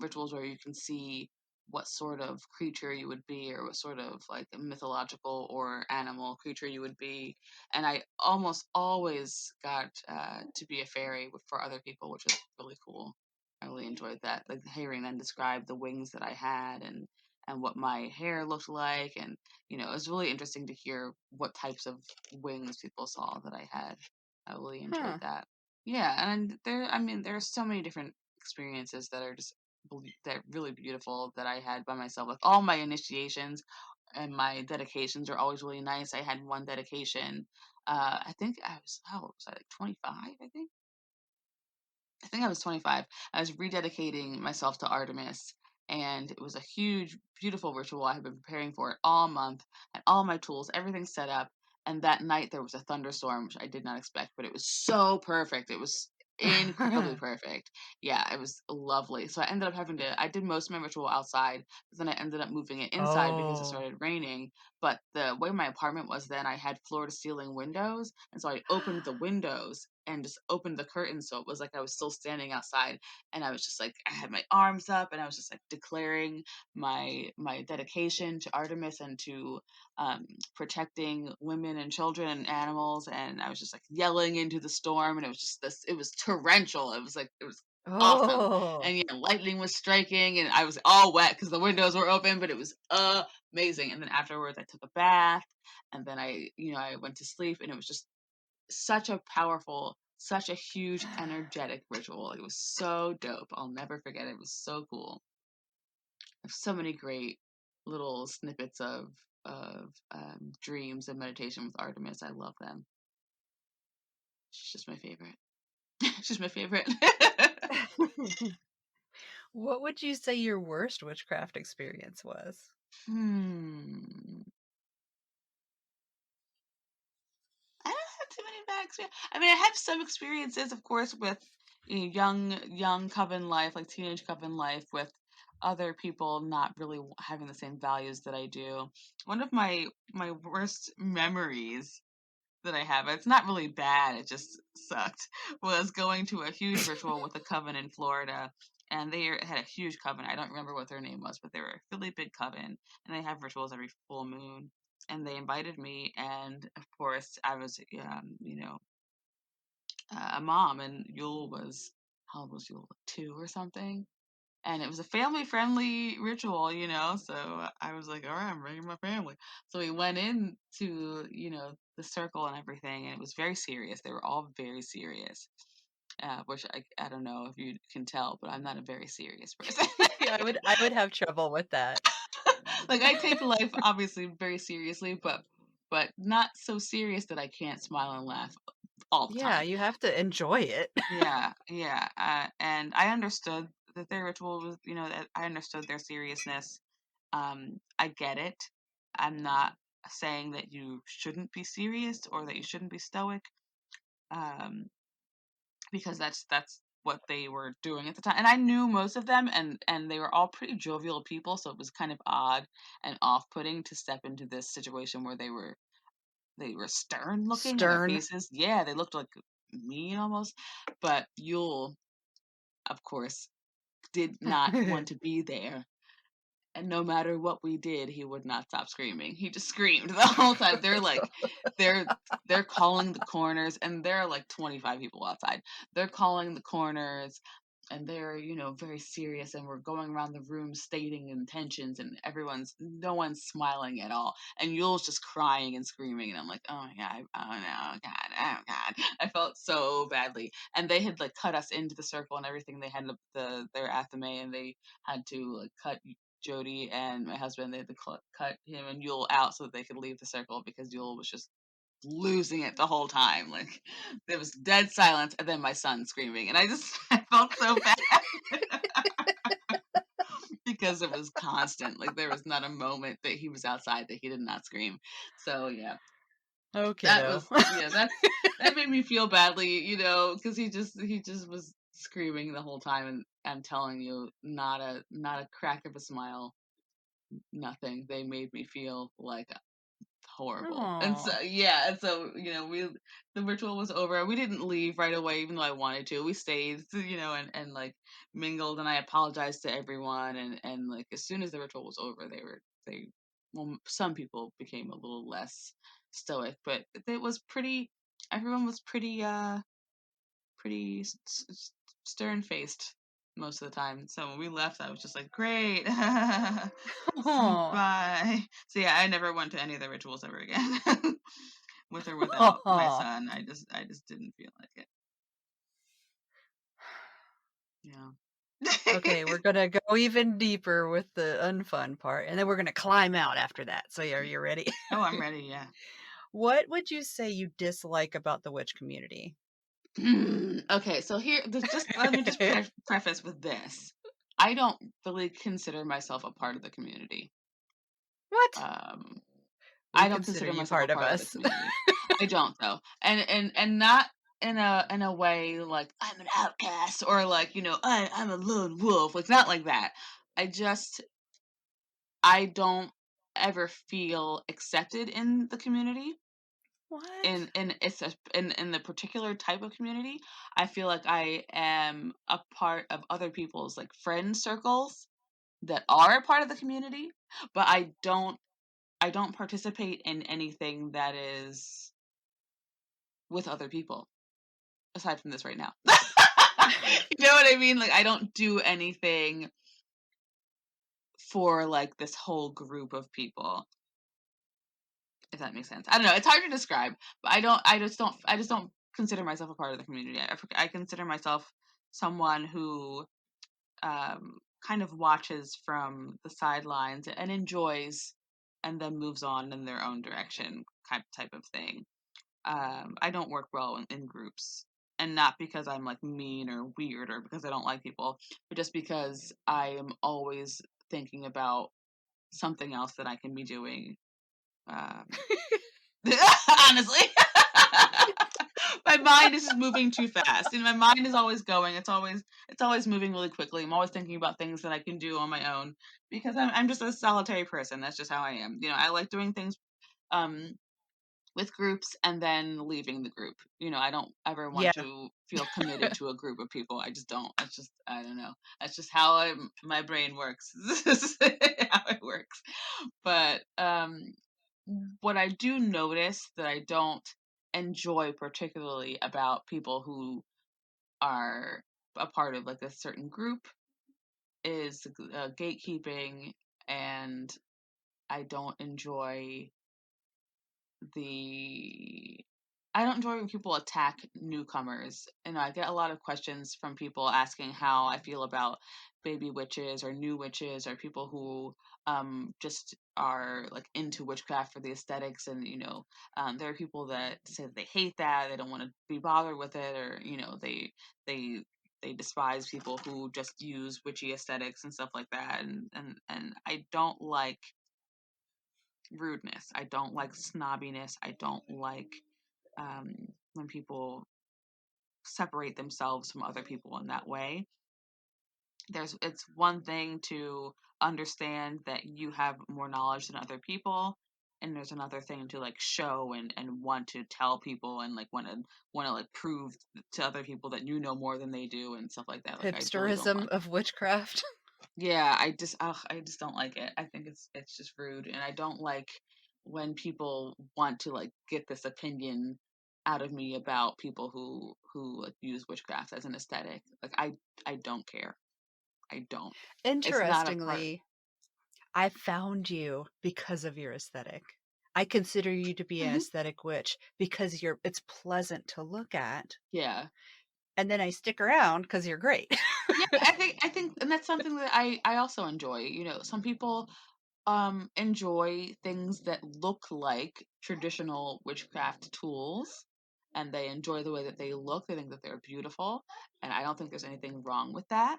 rituals where you can see what sort of creature you would be or what sort of like mythological or animal creature you would be. And I almost always got to be a fairy for other people, which was really cool. I really enjoyed that. Like hearing them describe the wings that I had and what my hair looked like. And, it was really interesting to hear what types of wings people saw that I had. I really enjoyed Huh. that. Yeah. And there are so many different experiences that are just that really beautiful that I had by myself. Like all my initiations and my dedications are always really nice. I had one dedication. I think I was, how old was I? Like 25, I think. I think I was 25. I was rededicating myself to Artemis, and it was a huge, beautiful ritual. I had been preparing for it all month, had all my tools, everything set up. And that night there was a thunderstorm, which I did not expect, but it was so perfect. It was incredibly perfect. Yeah, it was lovely. So I ended up I did most of my ritual outside, but then I ended up moving it inside because it Oh. started raining. But the way my apartment was then, I had floor to ceiling windows. And so I opened the windows and just opened the curtains. So it was like I was still standing outside, and I was just like, I had my arms up and I was just like declaring my dedication to Artemis and to protecting women and children and animals. And I was just like yelling into the storm, and it was torrential. It was awesome. Oh. And yeah, lightning was striking, and I was all wet because the windows were open, but it was amazing. And then afterwards, I took a bath, and then I went to sleep, and it was just such a huge, energetic ritual. It was so dope. I'll never forget it. It was so cool. I have so many great little snippets of dreams and meditation with Artemis. I love them. She's just my favorite. She's my favorite. What would you say your worst witchcraft experience was? Hmm. I don't too many bad experiences. I mean, I have some experiences, of course, with young coven life, like teenage coven life, with other people not really having the same values that I do. One of my worst memories that I have, it's not really bad, it just sucked, was going to a huge ritual with a coven in Florida. And they had a huge coven. I don't remember what their name was, but they were a really big coven, and they have rituals every full moon. And they invited me, and of course, I was, a mom, and Yule was, how old was Yule? 2 or something. And it was a family friendly ritual, so I was like, all right, I'm bringing my family. So we went into, the circle and everything, and it was very serious. They were all very serious, which I don't know if you can tell, but I'm not a very serious person. Yeah, I would have trouble with that. Like, I take life obviously very seriously, but not so serious that I can't smile and laugh all the Yeah, time. you have to enjoy it. Yeah, yeah. And I understood that their ritual was, that I understood their seriousness. I get it. I'm not saying that you shouldn't be serious or that you shouldn't be stoic, um, because that's what they were doing at the time. And I knew most of them, and they were all pretty jovial people, so it was kind of odd and off-putting to step into this situation where they were stern looking, and their Stern. faces, yeah, they looked like mean almost. But Yule, of course, did not want to be there. And no matter what we did, he would not stop screaming. He just screamed the whole time. They're they're calling the corners, and there are like 25 people outside. They're calling the corners, and they're, very serious, and we're going around the room stating intentions, and no one's smiling at all. And Yule's just crying and screaming, and I'm like, oh my god, oh no, god, oh god. I felt so badly. And they had like cut us into the circle and everything. They had their athame, and they had to like cut Jody and my husband. They had to cut him and Yule out so that they could leave the circle, because Yule was just losing it the whole time. Like, there was dead silence, and then my son screaming, and I felt so bad because it was constant. Like, there was not a moment that he was outside that he did not scream. So yeah, Okay, that though. was yeah that made me feel badly, because he just was screaming the whole time, and I'm telling you, not a crack of a smile, nothing. They made me feel like horrible. And so Oh. yeah, and so, the ritual was over. We didn't leave right away, even though I wanted to. We stayed, and like mingled, and I apologized to everyone, and like as soon as the ritual was over, they well, some people became a little less stoic, but it was pretty everyone was pretty stern faced most of the time. So when we left, I was just like, great. Oh. Bye. So yeah, I never went to any of the rituals ever again. With or without my son. I just didn't feel like it. Yeah. Okay, we're gonna go even deeper with the unfun part, and then we're gonna climb out after that. So, yeah, are you ready? Oh, I'm ready, yeah. What would you say you dislike about the witch community? Okay, so just let me just preface with this. I don't really consider myself a part of the community. What? Um, We I don't consider consider you myself a part of part of the us. community. I don't, though. And not in a way like I'm an outcast, or like, I'm a lone wolf. Like, not like that. I don't ever feel accepted in the community. What? In the particular type of community, I feel like I am a part of other people's like friend circles that are a part of the community, but I don't participate in anything that is with other people aside from this right now. You know what I mean? Like, I don't do anything for like this whole group of people, if that makes sense. I don't know. It's hard to describe, but I just don't consider myself a part of the community. I consider myself someone who kind of watches from the sidelines and enjoys, and then moves on in their own direction, type of thing. I don't work well in groups, and not because I'm like mean or weird or because I don't like people, but just because I am always thinking about something else that I can be doing. Um, Honestly. My mind is just moving too fast. And my mind is always going. It's always moving really quickly. I'm always thinking about things that I can do on my own because I'm just a solitary person. That's just how I am. I like doing things um with groups and then leaving the group. I don't ever want Yeah. to feel committed to a group of people. I just don't. That's just I don't know. That's just how my brain works. This is how it works. But what I do notice that I don't enjoy particularly about people who are a part of like a certain group is gatekeeping, and I don't enjoy the I don't enjoy when people attack newcomers. I get a lot of questions from people asking how I feel about baby witches or new witches or people who just are like into witchcraft for the aesthetics. And there are people that say that they hate that, they don't want to be bothered with it, or they they despise people who just use witchy aesthetics and stuff like that. And I don't like rudeness. I don't like snobbiness. I don't like um, when people separate themselves from other people in that way. It's one thing to understand that you have more knowledge than other people, and there's another thing to like show and want to tell people and like want to like prove to other people that you know more than they do and stuff like that. Like I really don't Hipsterism like. of witchcraft. Yeah, I just don't like it. I think it's just rude, and I don't like when people want to like get this opinion out of me about people who like use witchcraft as an aesthetic. Like I don't care. I don't. It's not a part. Interestingly, I found you because of your aesthetic. I consider you to be an Mhm. aesthetic witch because it's pleasant to look at. Yeah. And then I stick around because you're great. Yeah, I think and that's something that I also enjoy. Some people enjoy things that look like traditional witchcraft tools, and they enjoy the way that they look. They think that they're beautiful, and I don't think there's anything wrong with that.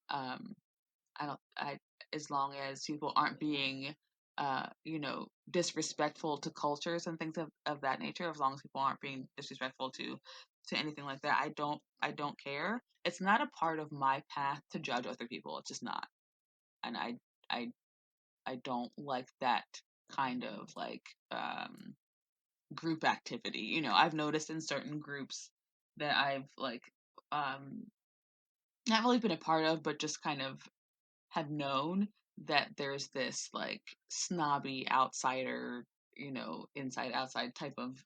Um, I don't. I As long as people aren't being, disrespectful to cultures and things of that nature. As long as people aren't being disrespectful to anything like that, I don't care. It's not a part of my path to judge other people. It's just not, and I I don't like that kind of like group activity. I've noticed in certain groups that I've like um not really been a part of, but just kind of have known that there's this like snobby outsider, inside outside type of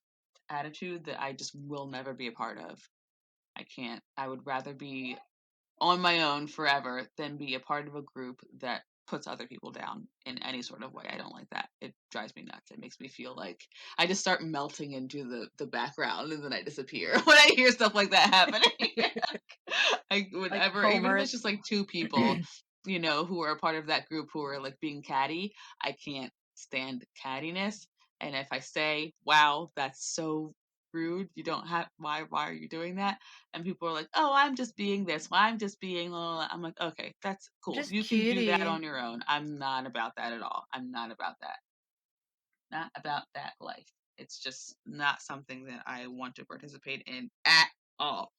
attitude that I just will never be a part of. I can't. I would rather be on my own forever than be a part of a group that puts other people down in any sort of way. I don't like that. It drives me nuts. It makes me feel like I just start melting into the background and then I disappear when I hear stuff like that happening. Like Whenever, even if Homer. it's just like two people, who are a part of that group who are like being catty, I can't stand cattiness. And if I say, "Wow, that's so rude," you don't have why are you doing that? And people are like, "Oh, I'm just being this. Well, I'm just being." I'm like, "Okay, that's cool. Just You can do that cutie. on your own. I'm not about that at all. I'm not about that. Not about that life. It's just not something that I want to participate in at all."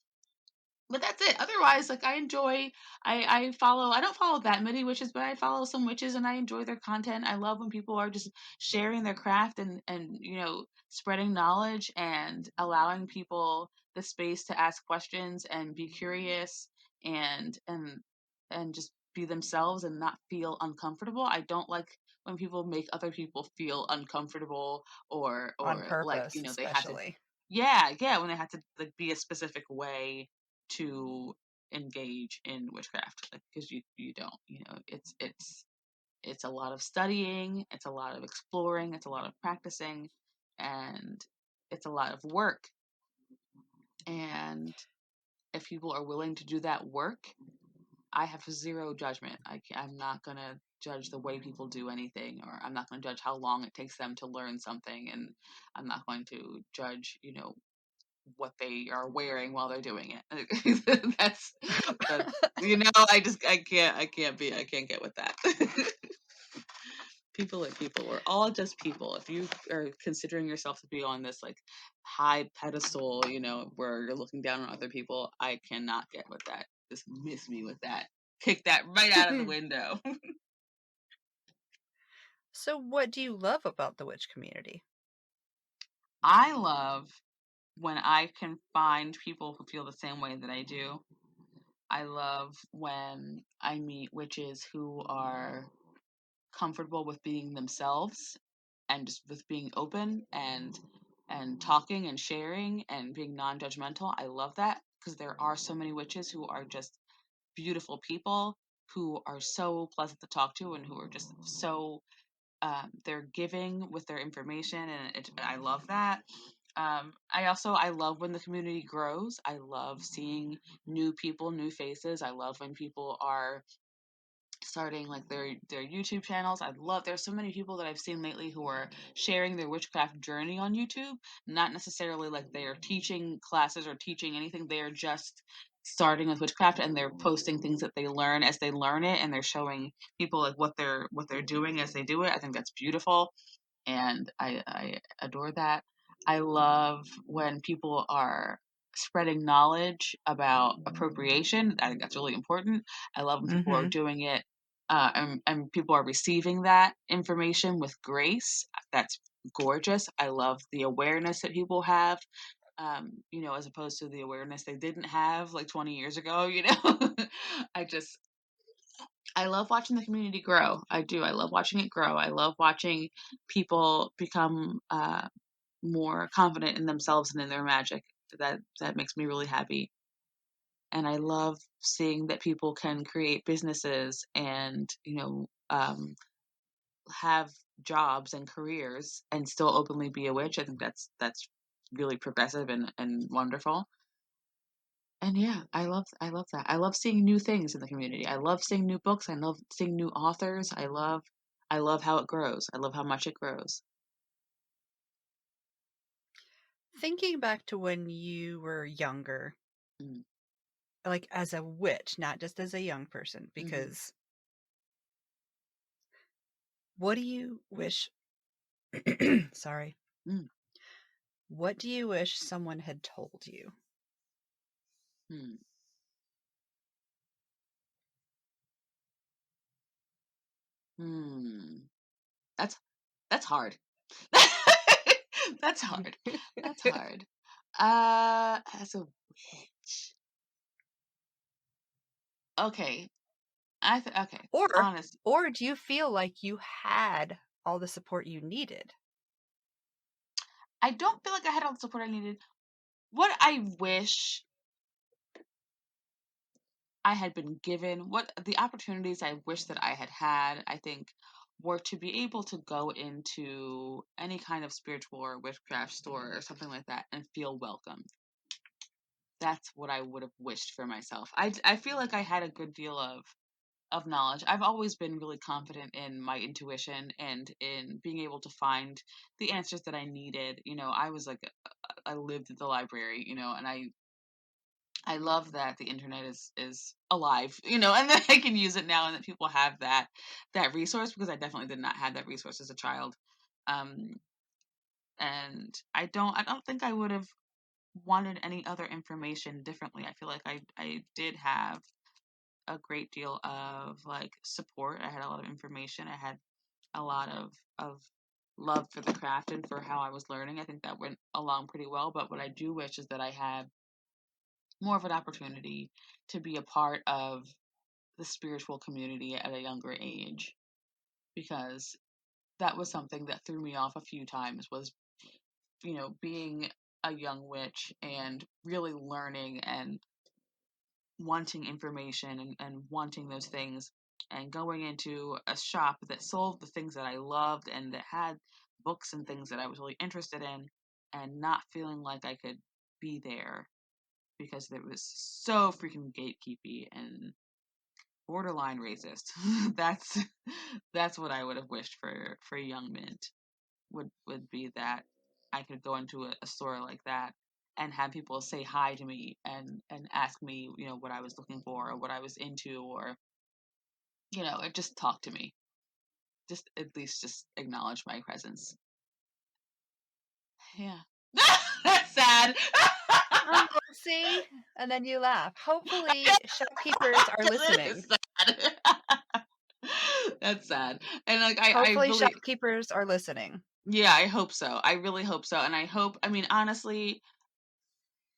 But that's it. Otherwise, like I enjoy, I follow. I don't follow that many witches, but I follow some witches, and I enjoy their content. I love when people are just sharing their craft and spreading knowledge and allowing people the space to ask questions and be curious and just be themselves and not feel uncomfortable. I don't like when people make other people feel uncomfortable On or like purpose, they have to. especially. Yeah, when they have to like be a specific way to engage in witchcraft, like because you don't, it's a lot of studying, it's a lot of exploring, it's a lot of practicing, and it's a lot of work. And if people are willing to do that work, I have zero judgment. I'm not gonna judge the way people do anything, or I'm not going to judge how long it takes them to learn something, and I'm not going to judge, what they are wearing while they're doing it. that's I can't get with that. People are people. We're all just people. If you are considering yourself to be on this like high pedestal, where you're looking down on other people, I cannot get with that. Just miss me with that. Kick that right out of the window. So, what do you love about the witch community? I love when I can find people who feel the same way that I do. I love when I meet witches who are comfortable with being themselves and just with being open and talking and sharing and being non-judgmental. I love that because there are so many witches who are just beautiful people who are so pleasant to talk to and who are just so they're giving with their information, and I love that. I love when the community grows. I love seeing new people, new faces. I love when people are starting like their YouTube channels. There's so many people that I've seen lately who are sharing their witchcraft journey on YouTube, not necessarily like they are teaching classes or teaching anything. They are just starting with witchcraft and they're posting things that they learn as they learn it, and they're showing people like what they're doing as they do it. I think that's beautiful, and I adore that. I love when people are spreading knowledge about appropriation. I think that's really important. I love when people are Mm-hmm. doing it, and people are receiving that information with grace. That's gorgeous. I love the awareness that people have, as opposed to the awareness they didn't have like 20 years ago. I just I love watching the community grow. I do. I love watching it grow. I love watching people become more confident in themselves and in their magic. That makes me really happy. And I love seeing that people can create businesses and have jobs and careers and still openly be a witch. I think that's really progressive and wonderful. And yeah, I love that. I love seeing new things in the community. I love seeing new books. I love seeing new authors. I love how it grows. I love how much it grows. Thinking back to when you were younger, Mm, like as a witch, not just as a young person, mhm, because what do you wish? Sorry. mm, What do you wish someone had told you? mm, mm. That's that's hard. That's hard. That's hard. As a witch. Okay. Okay. or Honest. or do you feel like you had all the support you needed? I don't feel like I had all the support I needed. What I wish I had been given, what the opportunities I wish that I had had, I think, were to be able to go into any kind of spiritual or witchcraft store or something like that and feel welcome. That's what I would have wished for myself. I feel like I had a good deal of knowledge. I've always been really confident in my intuition and in being able to find the answers that I needed. I was like I lived at the library, and I love that the internet is alive, and that I can use it now and that people have that resource because I definitely did not have that resource as a child. Um and I don't think I would have wanted any other information differently. I feel like I did have a great deal of like support. I had a lot of information. I had a lot of love for the craft and for how I was learning. I think that went along pretty well. But what I do wish is that I had more of an opportunity to be a part of the spiritual community at a younger age, because that was something that threw me off a few times was, being a young witch and really learning and wanting information and wanting those things and going into a shop that sold the things that I loved and that had books and things that I was really interested in, and not feeling like I could be there because it was so freaking gatekeepy and borderline racist. that's that's what I would have wished for young Mint would be that I could go into a store like that and have people say hi to me and ask me, what I was looking for or what I was into, or just talk to me. just at least just acknowledge my presence. Yeah. That's sad. Oh, see? And then you laugh. Hopefully, shopkeepers are It listening. is sad. That's sad. And like I Hopefully, really, shopkeepers are listening. yeah, I hope so. I really hope so. And I mean, honestly,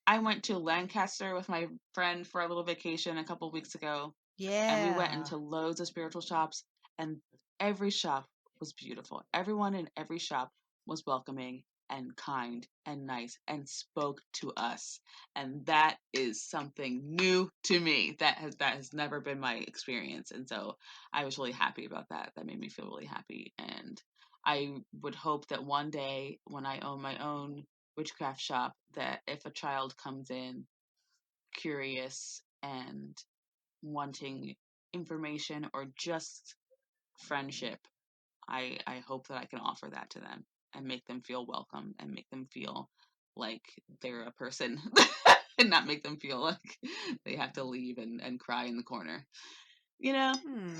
I went to Lancaster with my friend for a little vacation a couple weeks ago, and we went Yeah. into loads of spiritual shops, and every shop was beautiful. Everyone in every shop was welcoming and kind and nice and spoke to us. And that is something new to me. That has never been my experience. And so I was really happy about that. That made me feel really happy. And I would hope that one day when I own my own witchcraft shop, that if a child comes in curious and wanting information or just friendship, I hope that I can offer that to them and make them feel welcome and make them feel like they're a person and not make them feel like they have to leave and cry in the corner. You know, Hmm.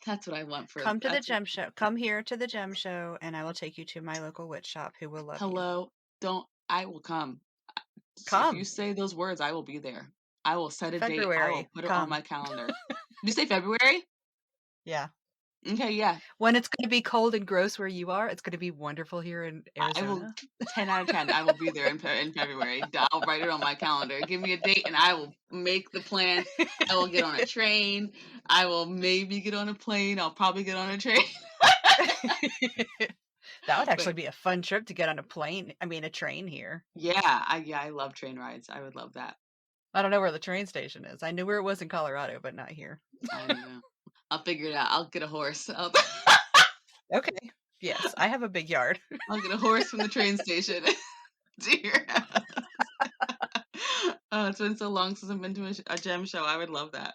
that's what I want for Come to the that's gem show. Come here to the gem show, and I will take you to my local witch shop who will love you. hello, don't I will come. If you Come. say those words, I will be there. I will set a date. I will February. put it on Come. my calendar. Did you say February? Yeah. Okay, yeah. When it's going to be cold and gross where you are, it's going to be wonderful here in I will Arizona. 10 out of 10. I will be there in February. I'll write it on my calendar. Give me a date and I will make the plans. I will get on a train. I will maybe get on a plane. I'll probably get on a train. That would But actually be a fun trip to get on a plane. I mean, a train here. yeah, I love train rides. I would love that. I don't know where the train station is. I knew where it was in Colorado, but not here. I know. I'll figure it out. I'll get a horse. Okay. Yes, I have a big yard. I'll get a horse from the train station to your house. Oh, it's been so long since I've been to a gem show. I would love that.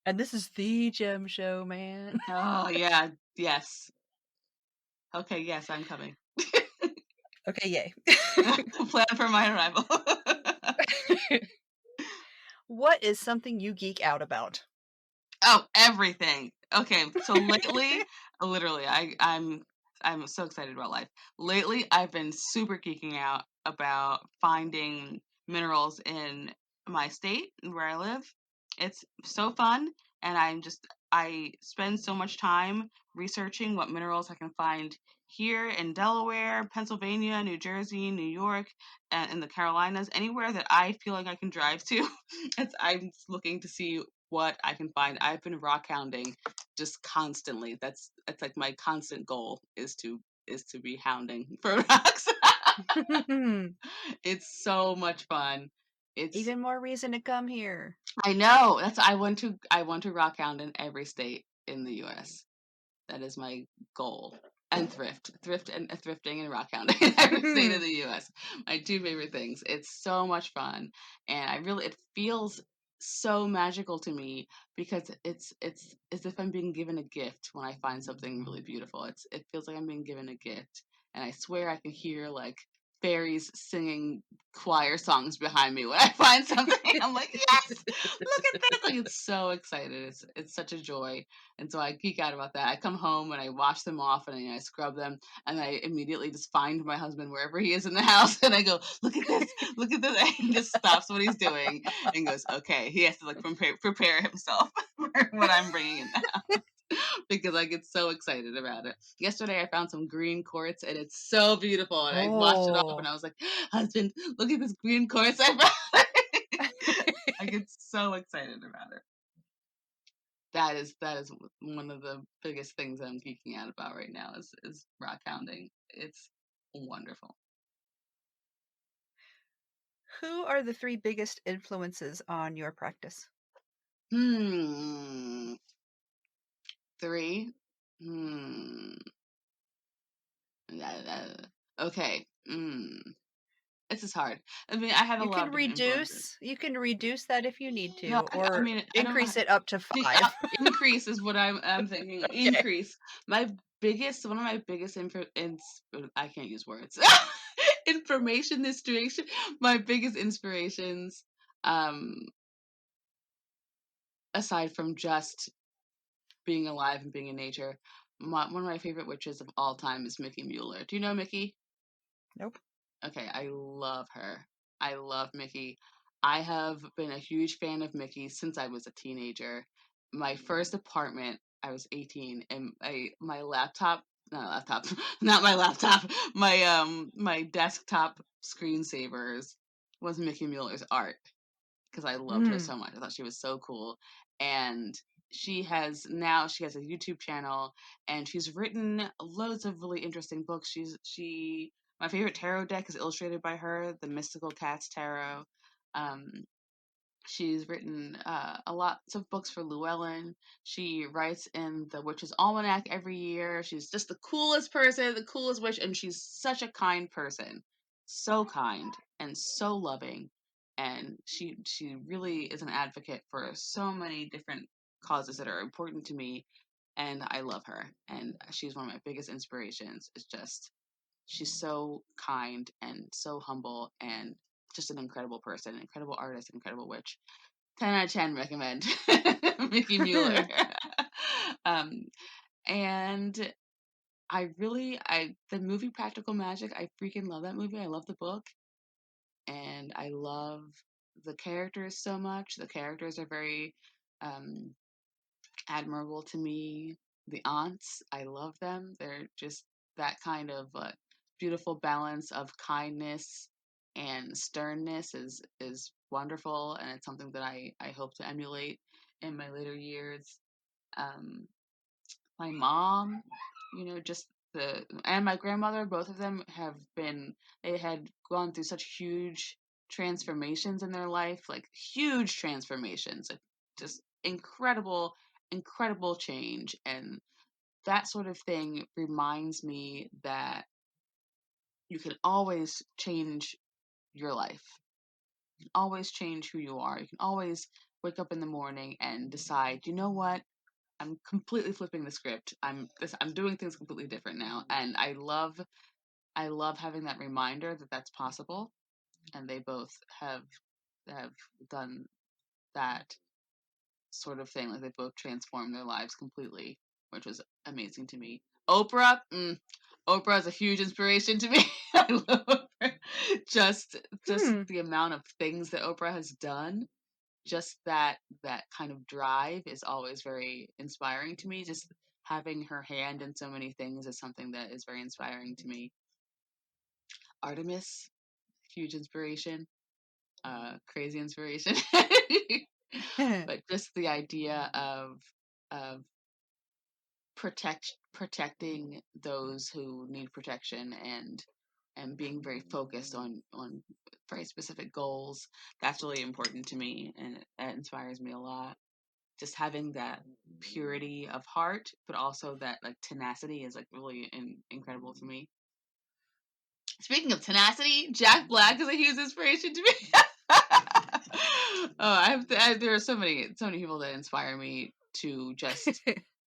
And this is the gem show, man. Oh, yeah. Yes. Okay, yes, I'm coming. Okay, yay. Plan for my arrival. What is something you geek out about? Oh, everything. Okay, so lately, literally, I'm so excited about life. Lately, I've been super geeking out about finding minerals in my state where I live. It's so fun, and I spend so much time researching what minerals I can find here in Delaware, Pennsylvania, New Jersey, New York, and in the Carolinas, anywhere that I feel like I can drive to. I'm looking to see what I can find. I've been rockhounding just constantly. That's like my constant goal is to be hounding for rocks. It's so much fun. It's Even more reason to come here. I know. That's I want to rockhound in every state in the US. That is my goal. And thrift and thrifting and rockhounding in every state of the U.S. My two favorite things. It's so much fun, and it feels so magical to me because it's as if I'm being given a gift when I find something really beautiful. It feels like I'm being given a gift, and I swear I can hear like fairies singing choir songs behind me when I find something. I'm like, yes, look at this! Like it's so excited. It's such a joy. And so I geek out about that. I come home and I wash them off and I scrub them and I immediately just find my husband wherever he is in the house and I go, look at this. And he just stops what he's doing and goes, okay. He has to like prepare himself for what I'm bringing in the house because I get so excited about it. Yesterday I found some green quartz and it's so beautiful and I washed it off and Oh. I was like, husband, look at this green quartz I found. I get so excited about it. That is one of the biggest things I'm geeking out about right now is rock hounding. It's wonderful. Who are the three biggest influences on your practice? Hmm. Three. Hmm. Okay. This is hard. I mean, I have a You lot can of different influences. reduce that if you need No, to, I or mean, I don't know. increase it up to How, 5. increase is what I'm thinking. Okay. Increase. One of my biggest I can't use words. Inspiration. My biggest inspirations, um, aside from just being alive and being in nature. One of my favorite witches of all time is Mickey Mueller. Do you know Mickey? Nope. Okay, I love her. I love Mickey. I have been a huge fan of Mickey since I was a teenager. My first apartment, I was 18, and my laptop, not laptop, not my laptop, my desktop screensavers was Mickey Mueller's art because I loved her Mm. so much. I thought she was so cool. And she has a YouTube channel and she's written loads of really interesting books. She My favorite tarot deck is illustrated by her, the Mystical Cats Tarot. Um, She's written a lots of books for Llewellyn. She writes in the Witch's Almanac every year. She's just the coolest person, the coolest witch, and she's such a kind person. So kind and so loving. And she really is an advocate for so many different causes that are important to me. And I love her. And she's one of my biggest inspirations. It's just she's so kind and so humble and just an incredible person, an incredible artist, an incredible witch. 10 out of 10 recommend Mickey Mueller. um, and the movie Practical Magic, I freaking love that movie. I love the book and I love the characters so much. The characters are very um, admirable to me. The aunts, I love them. They're just that kind of beautiful balance of kindness and sternness is wonderful, and it's something that I hope to emulate in my later years. Um, my mom, just the and my grandmother, both of them they had gone through such huge transformations in their life, like huge transformations, like just incredible change. And that sort of thing reminds me that you can always change your life. You can always change who you are. You can always wake up in the morning and decide, you know what? I'm completely flipping the script. I'm doing things completely different now, and I love having that reminder that that's possible. And they both have done that sort of thing. Like they both transformed their lives completely, which was amazing to me. Oprah, Oprah is a huge inspiration to me. I love her. Just Hmm. the amount of things that Oprah has done, just that kind of drive is always very inspiring to me. Just having her hand in so many things is something that is very inspiring to me. Artemis, huge inspiration, crazy inspiration. But just the idea of protecting those who need protection and being very focused on very specific goals, that's really important to me and that inspires me a lot. Just having that purity of heart, but also that like tenacity is like really incredible to me. Speaking of tenacity, Jack Black is a huge inspiration to me. There are so many people that inspire me to just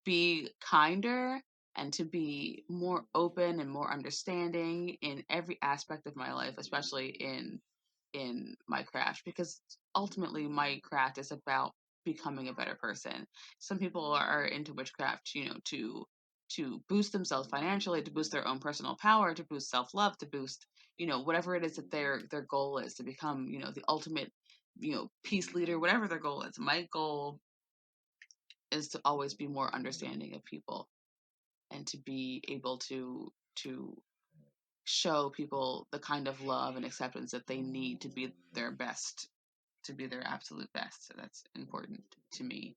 be kinder and to be more open and more understanding in every aspect of my life, especially in my craft, because ultimately my craft is about becoming a better person. Some people are into witchcraft, to boost themselves financially, to boost their own personal power, to boost self-love, to boost, whatever it is that their goal is, to become, the ultimate, peace leader, whatever their goal is. My goal is to always be more understanding of people and to be able to show people the kind of love and acceptance that they need to be their best, to be their absolute best. So that's important to me,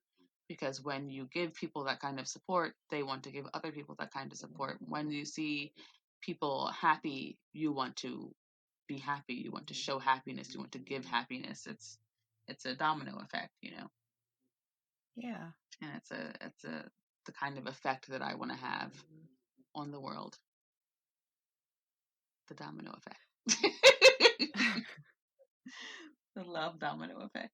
because when you give people that kind of support, they want to give other people that kind of support. When you see people happy, you want to be happy, you want to show happiness, you want to give happiness. It's a domino effect. Yeah. And it's a the kind of effect that I want to have on the world. The domino effect. The love domino effect.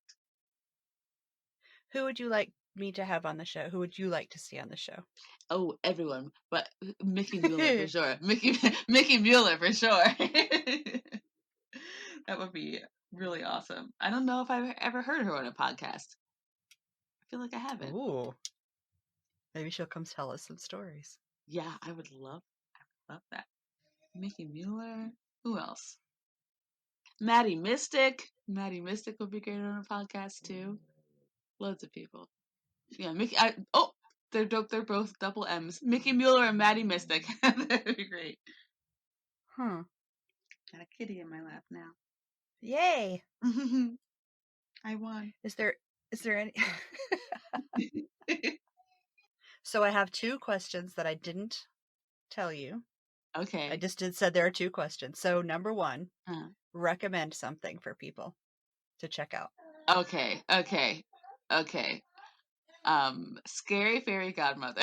Who would you like me to have on the show? Who would you like to see on the show? Oh, everyone, but Mickey Mueller for sure. Mickey Mueller for sure. That would be really awesome. I don't know if I've ever heard her on a podcast. I feel like I haven't. Ooh. Maybe she'll come tell us some stories. Yeah, I would love that. Mickey Mueller. Who else? Maddie Mystic. Maddie Mystic would be great on a podcast too. Loads of people. Yeah, Mickey. They're dope. They're both double M's. Mickey Mueller and Maddie Mystic. That'd be great. Got a kitty in my lap now. Yay! I won. Is there any? So I have 2 questions that I didn't tell you. Okay. I just said there are 2 questions. So number 1, recommend something for people to check out. Okay. Scary Fairy Godmother.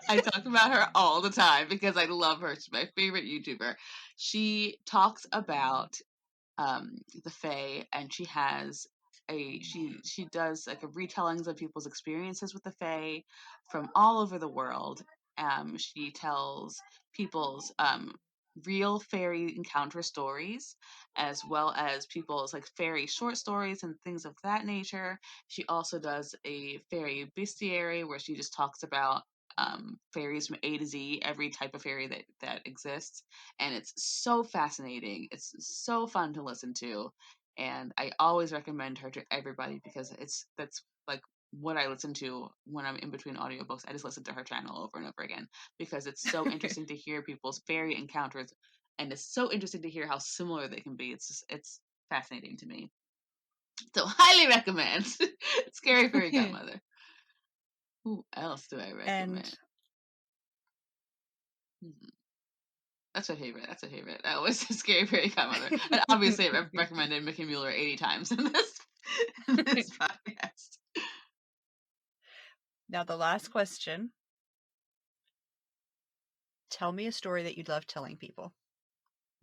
I talk about her all the time because I love her. She's my favorite YouTuber. She talks about the Fae, and she does like a retellings of people's experiences with the Fae from all over the world. She tells people's real fairy encounter stories, as well as people's like fairy short stories and things of that nature. She also does a fairy bestiary where she just talks about fairies from A to Z, every type of fairy that exists, and it's so fascinating. It's so fun to listen to, and I always recommend her to everybody because that's like what I listen to when I'm in between audiobooks. I just listen to her channel over and over again because it's so interesting to hear people's fairy encounters, and it's so interesting to hear how similar they can be. It's fascinating to me. So highly recommend Scary Fairy Godmother. Who else do I recommend? That's my favorite. That's my favorite. I always say Scary Fairy Godmother. And obviously I've recommended Mickey Mueller 80 times in this podcast. Now the last question. Tell me a story that you'd love telling people.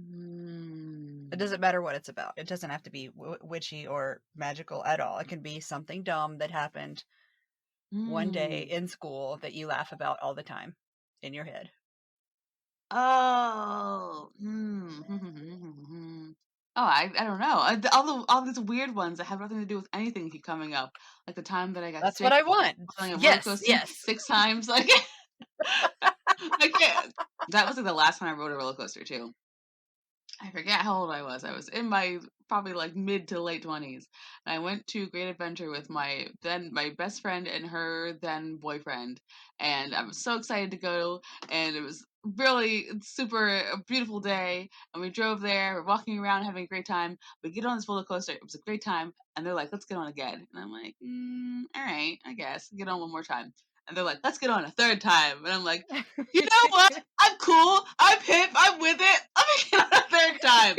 It doesn't matter what it's about. It doesn't have to be witchy or magical at all. It can be something dumb that happened one day in school that you laugh about all the time in your head. Oh, I don't know. All these weird ones that have nothing to do with anything keep coming up. Like the time that I got That's sick, what I want. falling a roller Yes, coaster yes. 6 times. Like I can't. That was like the last time I rode a roller coaster too. I forget how old I was. I was in my probably like mid to late 20s. And I went to Great Adventure with my best friend and her then boyfriend. And I was so excited to go. And it was really super a beautiful day. And we drove there. We're walking around having a great time. We get on this roller coaster. It was a great time. And they're like, let's get on again. And I'm like, all right, I guess. Get on one more time. And they're like, let's get on a third time. And I'm like, you know what? I'm cool. I'm hip. I'm with it. Let me get on a third time.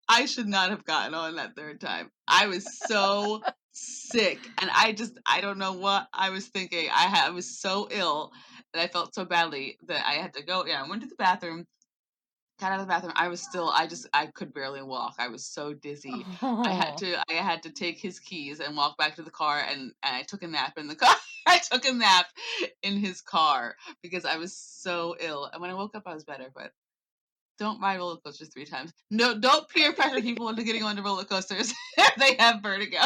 I should not have gotten on that third time. I was so sick. And I don't know what I was thinking. I was so ill and I felt so badly that I had to go. Yeah, I went to the bathroom. Got out of the bathroom. I could barely walk. I was so dizzy. I had to take his keys and walk back to the car, and I took a nap in the car. I took a nap in his car because I was so ill. And when I woke up I was better, but don't ride roller coasters 3 times. No, don't peer pressure people into getting on the roller coasters if they have vertigo.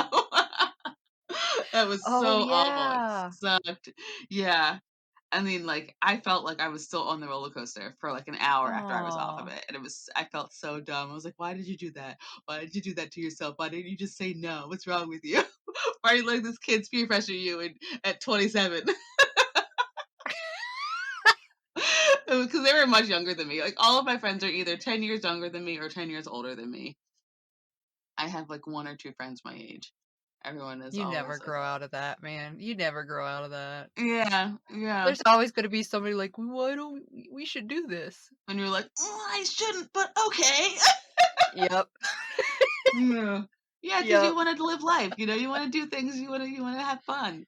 That was so awful. It sucked. Yeah. I mean, like, I felt like I was still on the roller coaster for like an hour after I was off of it. And I felt so dumb. I was like, why did you do that? Why did you do that to yourself? Why didn't you just say no? What's wrong with you? Why are you letting this kid peer pressure you at 27? Because they were much younger than me. Like, all of my friends are either 10 years younger than me or 10 years older than me. I have like 1 or 2 friends my age. Everyone is You always never grow out of that, man. You never grow out of that. Yeah. There's always going to be somebody like, why don't we should do this? And you're like, I shouldn't, but okay. Yep. Yeah, because you want to live life. You want to do things. You want to have fun.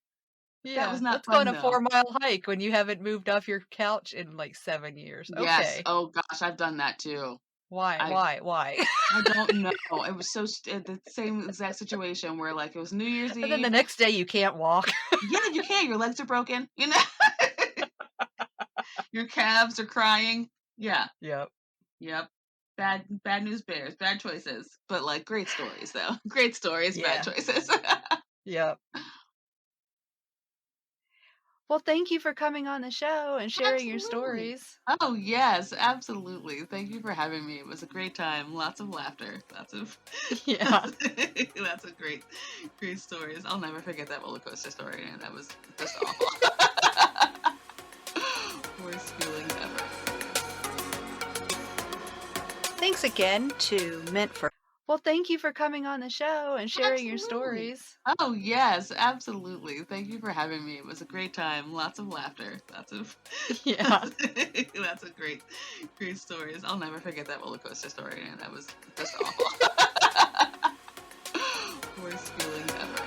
Yeah, that was not let's go on fun a though. 4-mile hike when you haven't moved off your couch in like 7 years. Yes. Okay. Oh gosh, I've done that too. Why? I don't know. It was so the same exact situation where like it was New Year's Eve. And then the next day you can't walk. Yeah, you can't. Your legs are broken. Your calves are crying. Yeah. Yep. Bad news bears. Bad choices. But like great stories though. Great stories. Yeah. Bad choices. Yep. Well, thank you for coming on the show and sharing your Absolutely. stories. Oh, yes, absolutely. Thank you for having me. It was a great time. Lots of laughter. Lots of Yeah. lots of great stories. I'll never forget that roller coaster story, and that was just awful. Worst feeling ever. Thanks again to Mint for. Well, thank you for coming on the show and sharing your Absolutely. stories. Oh, yes, absolutely. Thank you for having me. It was a great time. Lots of laughter. Lots of Yeah. lots of great stories. I'll never forget that roller coaster story, and that was just awful. Worst feeling ever.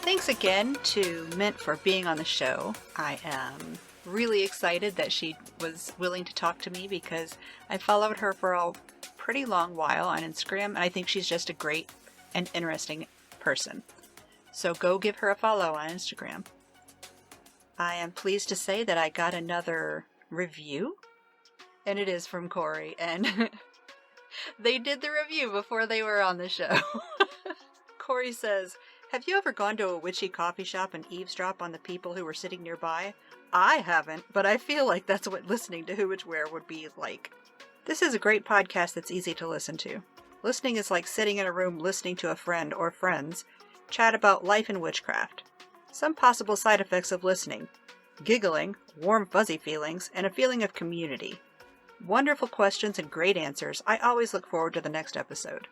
Thanks again to Mint for being on the show. I am really excited that she was willing to talk to me because I followed her for a pretty long while on Instagram, and I think she's just a great and interesting person. So go give her a follow on Instagram. I am pleased to say that I got another review, and it is from Corey, and they did the review before they were on the show. Corey says, "Have you ever gone to a witchy coffee shop and eavesdrop on the people who were sitting nearby? I haven't, but I feel like that's what listening to Who Witch Where would be like. This is a great podcast that's easy to listen to. Listening is like sitting in a room listening to a friend or friends chat about life and witchcraft. Some possible side effects of listening: giggling, warm fuzzy feelings, and a feeling of community. Wonderful questions and great answers. I always look forward to the next episode."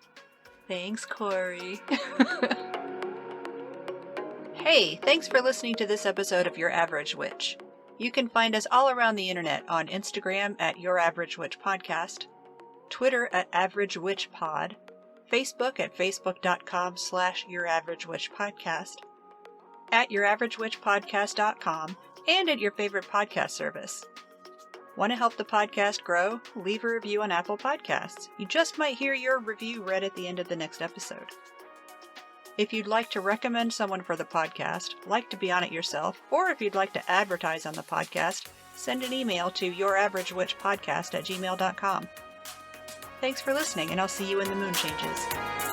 Thanks, Corey. Hey, thanks for listening to this episode of Your Average Witch. You can find us all around the internet on Instagram at Your Average Witch Podcast, Twitter at Average Witch Pod, Facebook at facebook.com/Your Average Witch Podcast, at YourAverageWitchPodcast.com, and at your favorite podcast service. Want to help the podcast grow? Leave a review on Apple Podcasts. You just might hear your review read at the end of the next episode. If you'd like to recommend someone for the podcast, like to be on it yourself, or if you'd like to advertise on the podcast, send an email to YourAverageWitchPodcast@gmail.com. Thanks for listening, and I'll see you in the moon changes.